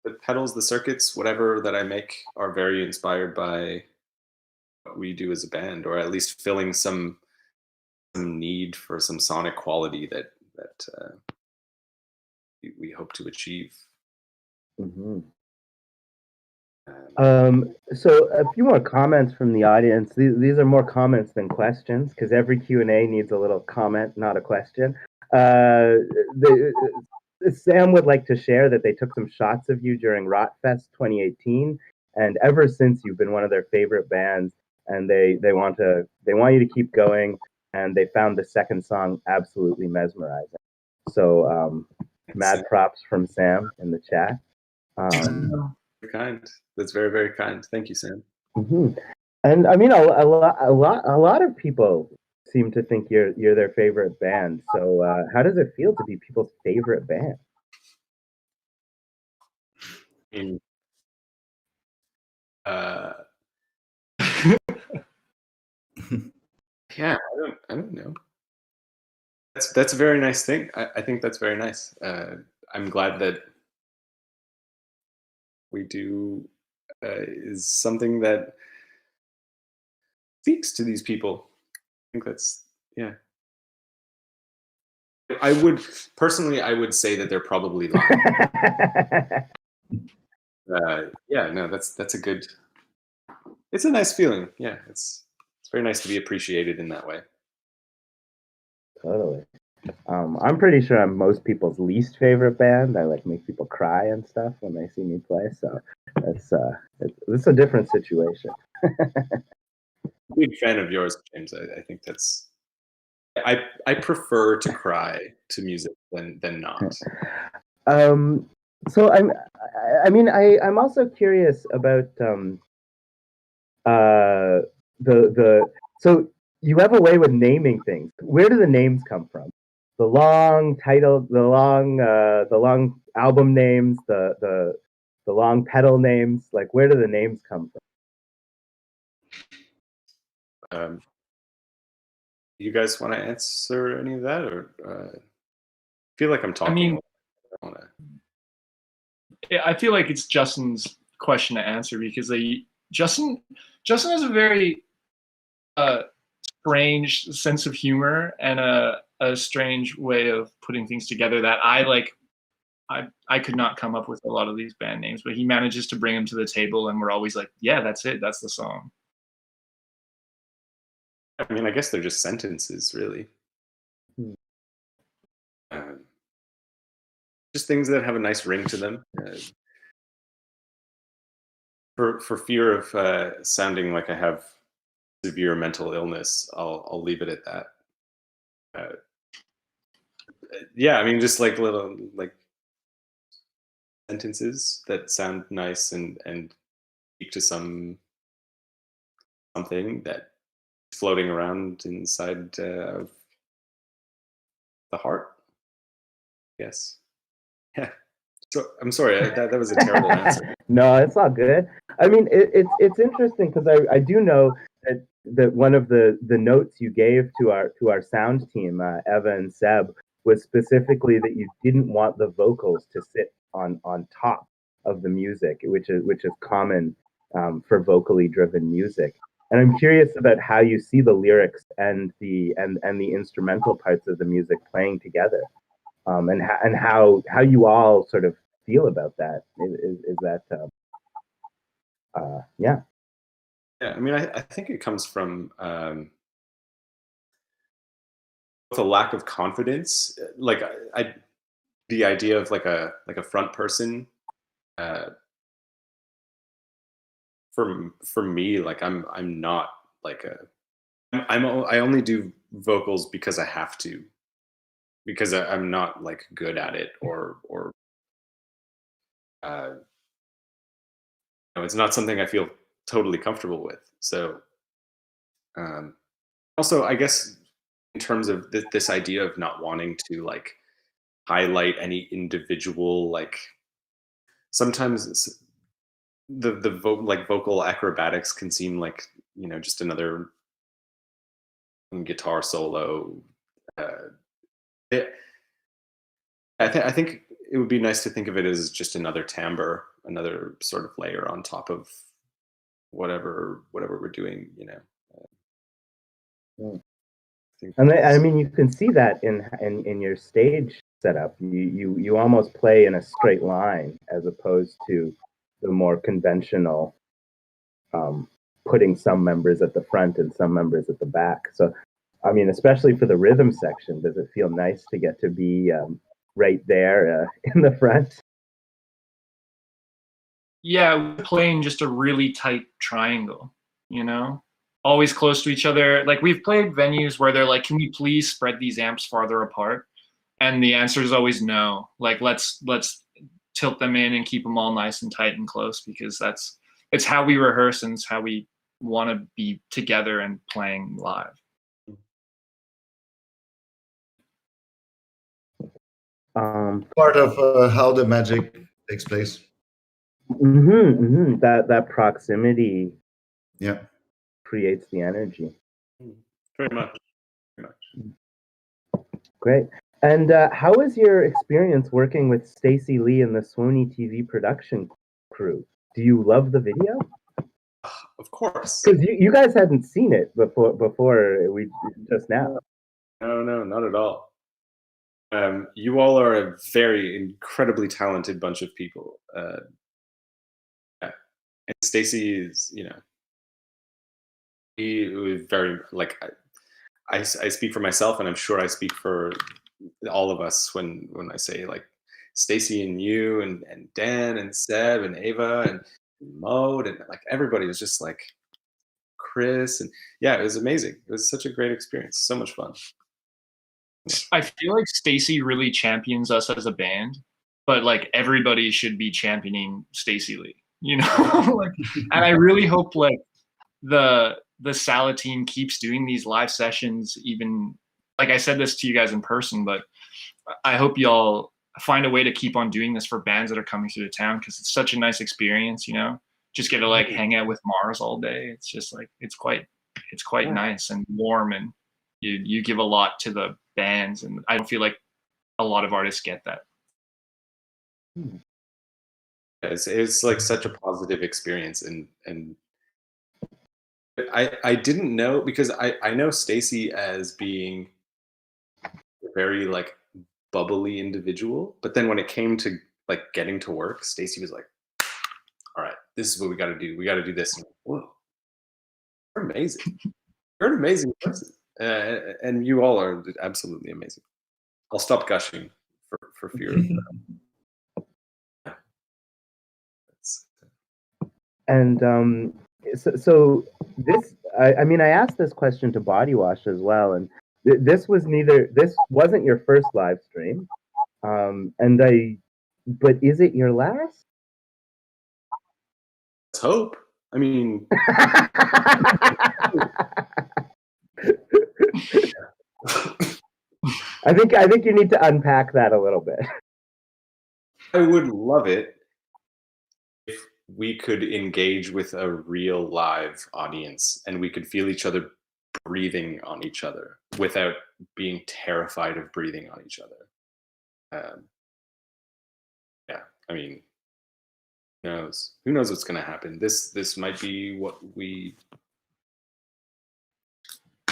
the pedals, the circuits, whatever that I make are very inspired by what we do as a band, or at least filling some need for some sonic quality that we hope to achieve. Mm-hmm. So a few more comments from the audience. These are more comments than questions because every Q&A needs a little comment, not a question. Sam would like to share that they took some shots of you during Rotfest 2018, and ever since you've been one of their favorite bands, and they want you to keep going, and they found the second song absolutely mesmerizing. So mad props from Sam in the chat. Very kind. That's very, very kind. Thank you, Sam. Mm-hmm. And I mean, a lot of people seem to think you're their favorite band. So how does it feel to be people's favorite band? Yeah, I don't know. That's a very nice thing. I think that's very nice. I'm glad that we do is something that speaks to these people. I think that's, yeah. I would say that they're probably lying. Yeah, no, that's a good. It's a nice feeling. Yeah, it's very nice to be appreciated in that way. Totally. I'm pretty sure I'm most people's least favorite band. I like make people cry and stuff when they see me play. So it's a different situation. Big fan of yours, James. I think that's. I prefer to cry to music than not. So I'm also curious about the so you have a way with naming things. Where do the names come from? The long title, the long album names, the long pedal names. Like, where do the names come from? You guys want to answer any of that, or I feel like I'm talking? I mean, I wanna... I feel like it's Justin's question to answer because Justin has a very strange sense of humor and a strange way of putting things together that I like. I could not come up with a lot of these band names, but he manages to bring them to the table, and we're always like, yeah, that's it. That's the song. I mean, I guess they're just sentences, really. Just things that have a nice ring to them. For fear of sounding like I have severe mental illness, I'll leave it at that. Yeah, I mean, just like little like sentences that sound nice and speak to something that is floating around inside of the heart. Yes. Yeah. So I'm sorry, that was a terrible answer. No, it's all good. I mean, it's interesting because I do know that one of the notes you gave to our sound team, Eva and Seb, was specifically that you didn't want the vocals to sit on top of the music, which is common for vocally driven music. And I'm curious about how you see the lyrics and the instrumental parts of the music playing together. And how you all sort of feel about that. Is that yeah. Yeah, I mean, I think it comes from with a lack of confidence. Like the idea of like a front person. For me, like I'm not like I only do vocals because I have to, because I'm not like good at it, or it's not something I feel totally comfortable with. So also, I guess in terms of this idea of not wanting to like highlight any individual, like sometimes like vocal acrobatics can seem like just another guitar solo. I think it would be nice to think of it as just another timbre, another sort of layer on top of whatever we're doing. And I mean, you can see that in your stage setup. You almost play in a straight line as opposed to the more conventional putting some members at the front and some members at the back. So, I mean, especially for the rhythm section, does it feel nice to get to be right there in the front? Yeah, we're playing just a really tight triangle, always close to each other. Like, we've played venues where they're like, can we please spread these amps farther apart? And the answer is always no. Like, let's tilt them in and keep them all nice and tight and close, because it's how we rehearse and it's how we want to be together and playing live. Part of how the magic takes place. That proximity, yeah, creates the energy. Very much. Great. And how was your experience working with Stacey Lee and the Suoni TV production crew? Do you love the video? Of course. Because you guys hadn't seen it before we just now. No, not at all. You all are a very incredibly talented bunch of people. Yeah. And Stacey is, he was very, like, I speak for myself, and I'm sure I speak for all of us when I say like Stacy and you and Dan and Seb and Ava and Mode and like everybody was just like Chris and yeah, it was amazing. It was such a great experience. So much fun. I feel like Stacy really champions us as a band, but like everybody should be championing Stacy Lee, you know? Like, and I really hope like the Salad team keeps doing these live sessions. Even like I said this to you guys in person, but I hope y'all find a way to keep on doing this for bands that are coming through the town, because it's such a nice experience, you know? Just get to like hang out with Mars all day. It's just like it's quite nice and warm, and you give a lot to the bands, and I don't feel like a lot of artists get that. It's like such a positive experience, and I didn't know, because I know Stacy as being a very like bubbly individual, but then when it came to like getting to work, Stacy was like, all right, this is what we got to do. We got to do this. And, whoa, you're amazing. You're an amazing person. And you all are absolutely amazing. I'll stop gushing for fear of that. And so this, I mean, I asked this question to Bodywash as well, and this wasn't your first live stream, but is it your last? Let's hope. I mean, I think you need to unpack that a little bit. I would love it if we could engage with a real live audience and we could feel each other breathing on each other without being terrified of breathing on each other. Yeah, I mean, who knows? Who knows what's going to happen? This might be what we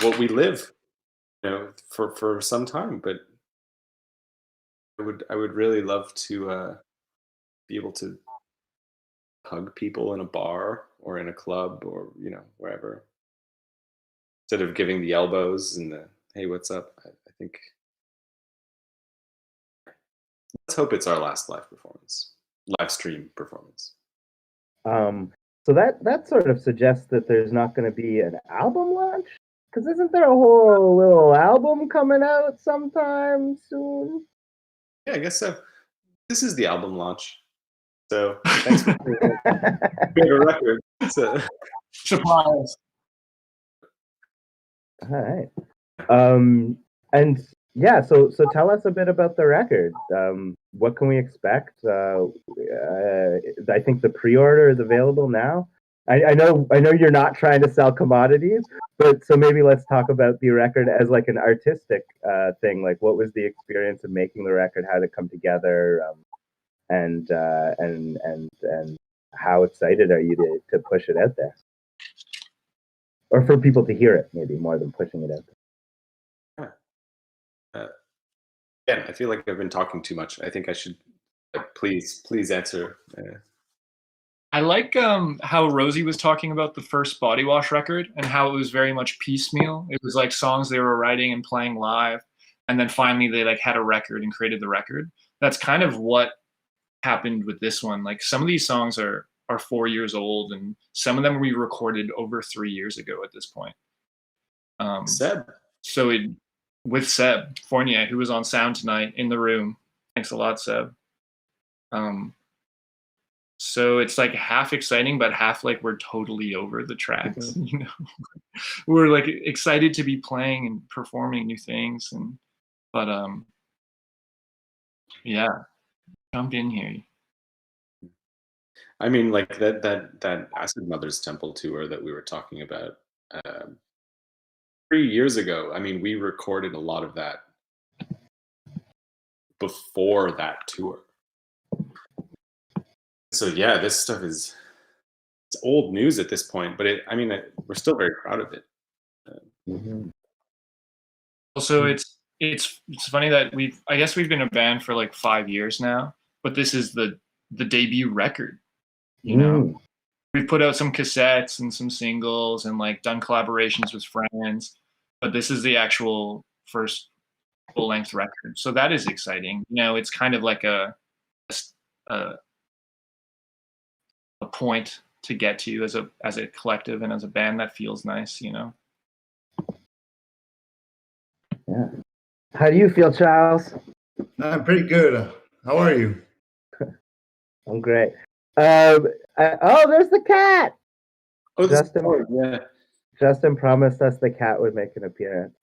live, you know, for some time. But I would really love to be able to hug people in a bar or in a club or, you know, wherever, instead of giving the elbows and the hey, what's up? I think let's hope it's our last live stream performance. So that sort of suggests that there's not going to be an album launch, because isn't there a whole little album coming out sometime soon? Yeah, I guess so. This is the album launch. So thanks for being a record. So. Surprise. All right. And yeah, so tell us a bit about the record. What can we expect? I think the pre-order is available now. I know you're not trying to sell commodities, but so maybe let's talk about the record as like an artistic thing. Like, what was the experience of making the record? How did it come together? And how excited are you to push it out there, or for people to hear it, maybe more than pushing it out there? Again, I feel like I've been talking too much. I think I should please answer. I like how Rosie was talking about the first Bodywash record and how it was very much piecemeal. It was like songs they were writing and playing live, and then finally they like had a record and created the record. That's kind of what happened with this one. Like, some of these songs are 4 years old, and some of them we recorded over 3 years ago at this point. Seb. So with Seb Fournier, who was on sound tonight in the room. Thanks a lot, Seb. So it's like half exciting, but half like we're totally over the tracks. You know, we're like excited to be playing and performing new things, but yeah, jump in here. I mean, like that Acid Mothers Temple tour that we were talking about 3 years ago. I mean, we recorded a lot of that before that tour. So yeah, this stuff it's old news at this point, but we're still very proud of it. Also, it's funny that I guess we've been a band for like 5 years now, but this is the debut record. You know, we've put out some cassettes and some singles and like done collaborations with friends, but this is the actual first full-length record. So that is exciting. You know, it's kind of like a point to get to as a collective and as a band. That feels nice, you know. Yeah. How do you feel, Charles? I'm pretty good. How are you? I'm great. Oh, there's the cat. Oh, this Justin, yeah. Justin promised us the cat would make an appearance.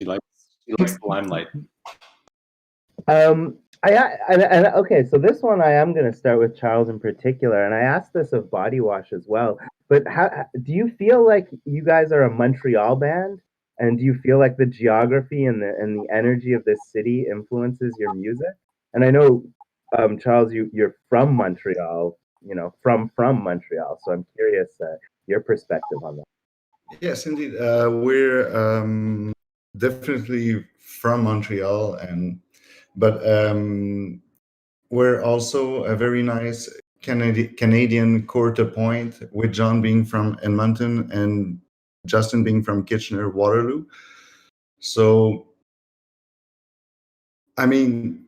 She likes the limelight. Okay, so this one I am going to start with Charles in particular, and I asked this of Bodywash as well. But how do you feel like you guys are a Montreal band, and do you feel like the geography and the energy of this city influences your music? And I know, Charles, you're from Montreal, you know, from Montreal. So I'm curious your perspective on that. Yes, indeed. We're definitely from Montreal, but we're also a very nice Canadian counterpoint, with John being from Edmonton and Justin being from Kitchener-Waterloo. So, I mean,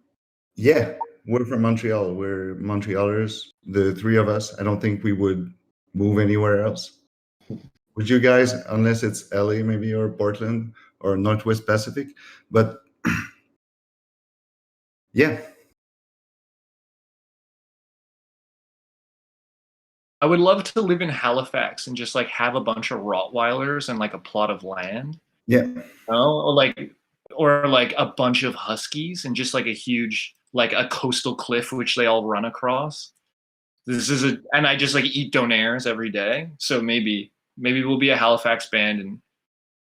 yeah, we're from Montreal. We're Montrealers, the three of us. I don't think we would move anywhere else. Would you guys, unless it's LA maybe, or Portland or Northwest Pacific? But yeah. I would love to live in Halifax and just like have a bunch of Rottweilers and like a plot of land. Yeah. You know? Or like a bunch of huskies and just like a huge, like a coastal cliff which they all run across. And I just like eat donairs every day. So maybe we'll be a Halifax band. And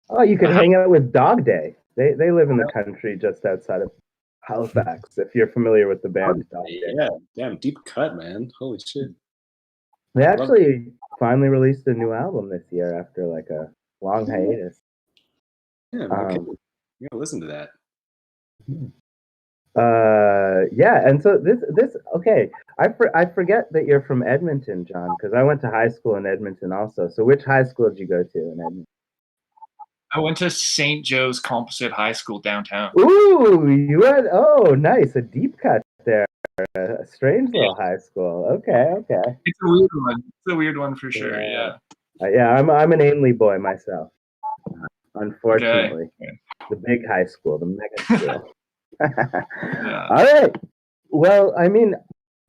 Oh, you could hang out with Dog Day. They live in the country just outside of Halifax. If you're familiar with the band Dog Day. Yeah, damn, deep cut, man. Holy shit. They actually finally released a new album this year after like a long hiatus. Yeah, okay. You gotta listen to that. Yeah, and so this okay. I forget that you're from Edmonton, John, because I went to high school in Edmonton also. So which high school did you go to in Edmonton? I went to St. Joe's Composite High School downtown. Ooh, you went. Oh, nice, a deep cut there. A strange little high school. Okay. It's a weird one. It's a weird one for sure. Yeah. Yeah, I'm an Ainley boy myself. Unfortunately, the big high school, the mega school. Yeah. All right. Well, I mean,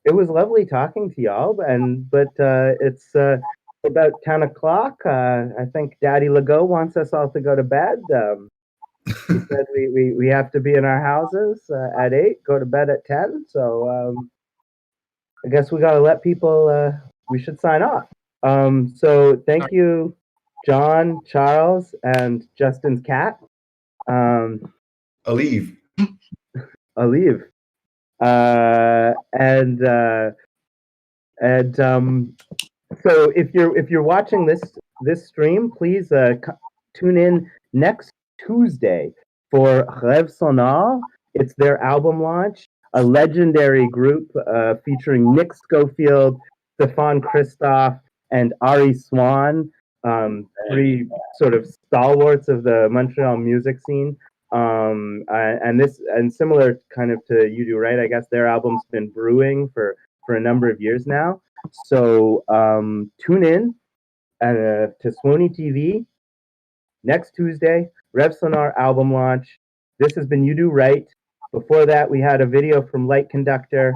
it was lovely talking to y'all, but it's about 10 o'clock. I think Daddy Legault wants us all to go to bed. He said we have to be in our houses at 8, go to bed at 10. So I guess we got to let people, we should sign off. So thank you, John, Charles, and Justin's cat. Alive. Alive. So if you're watching this stream, please tune in next Tuesday for Rêve Sonore. It's their album launch, a legendary group featuring Nick Schofield, Stefan Christoph, and Ari Swan, three sort of stalwarts of the Montreal music scene. And similar kind of to You Do Right, I guess their album's been brewing for a number of years now. So tune in to Suoni TV next Tuesday, Rêve Sonore album launch. This has been You Do Right. Before that, we had a video from Light Conductor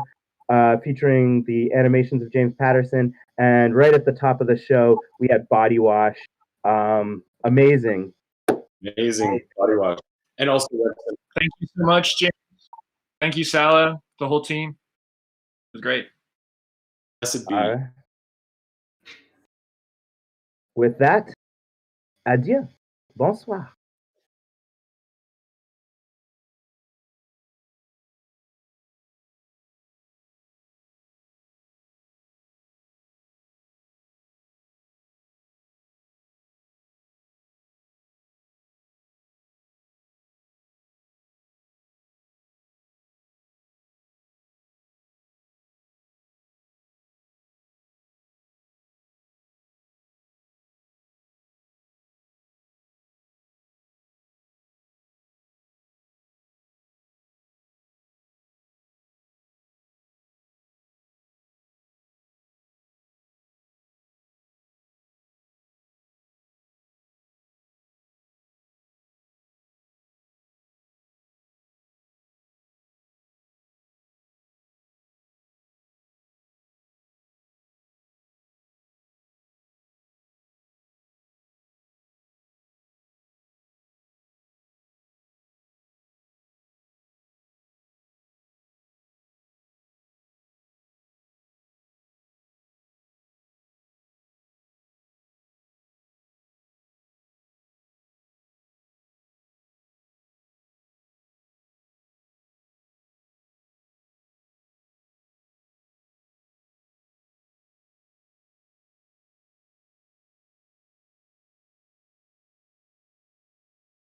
featuring the animations of James Patterson. And right at the top of the show, we had Bodywash. Amazing. Amazing Bodywash. And also, thank you so much, James. Thank you, Salah, the whole team. It was great. Blessed be. With that, adieu. Bonsoir.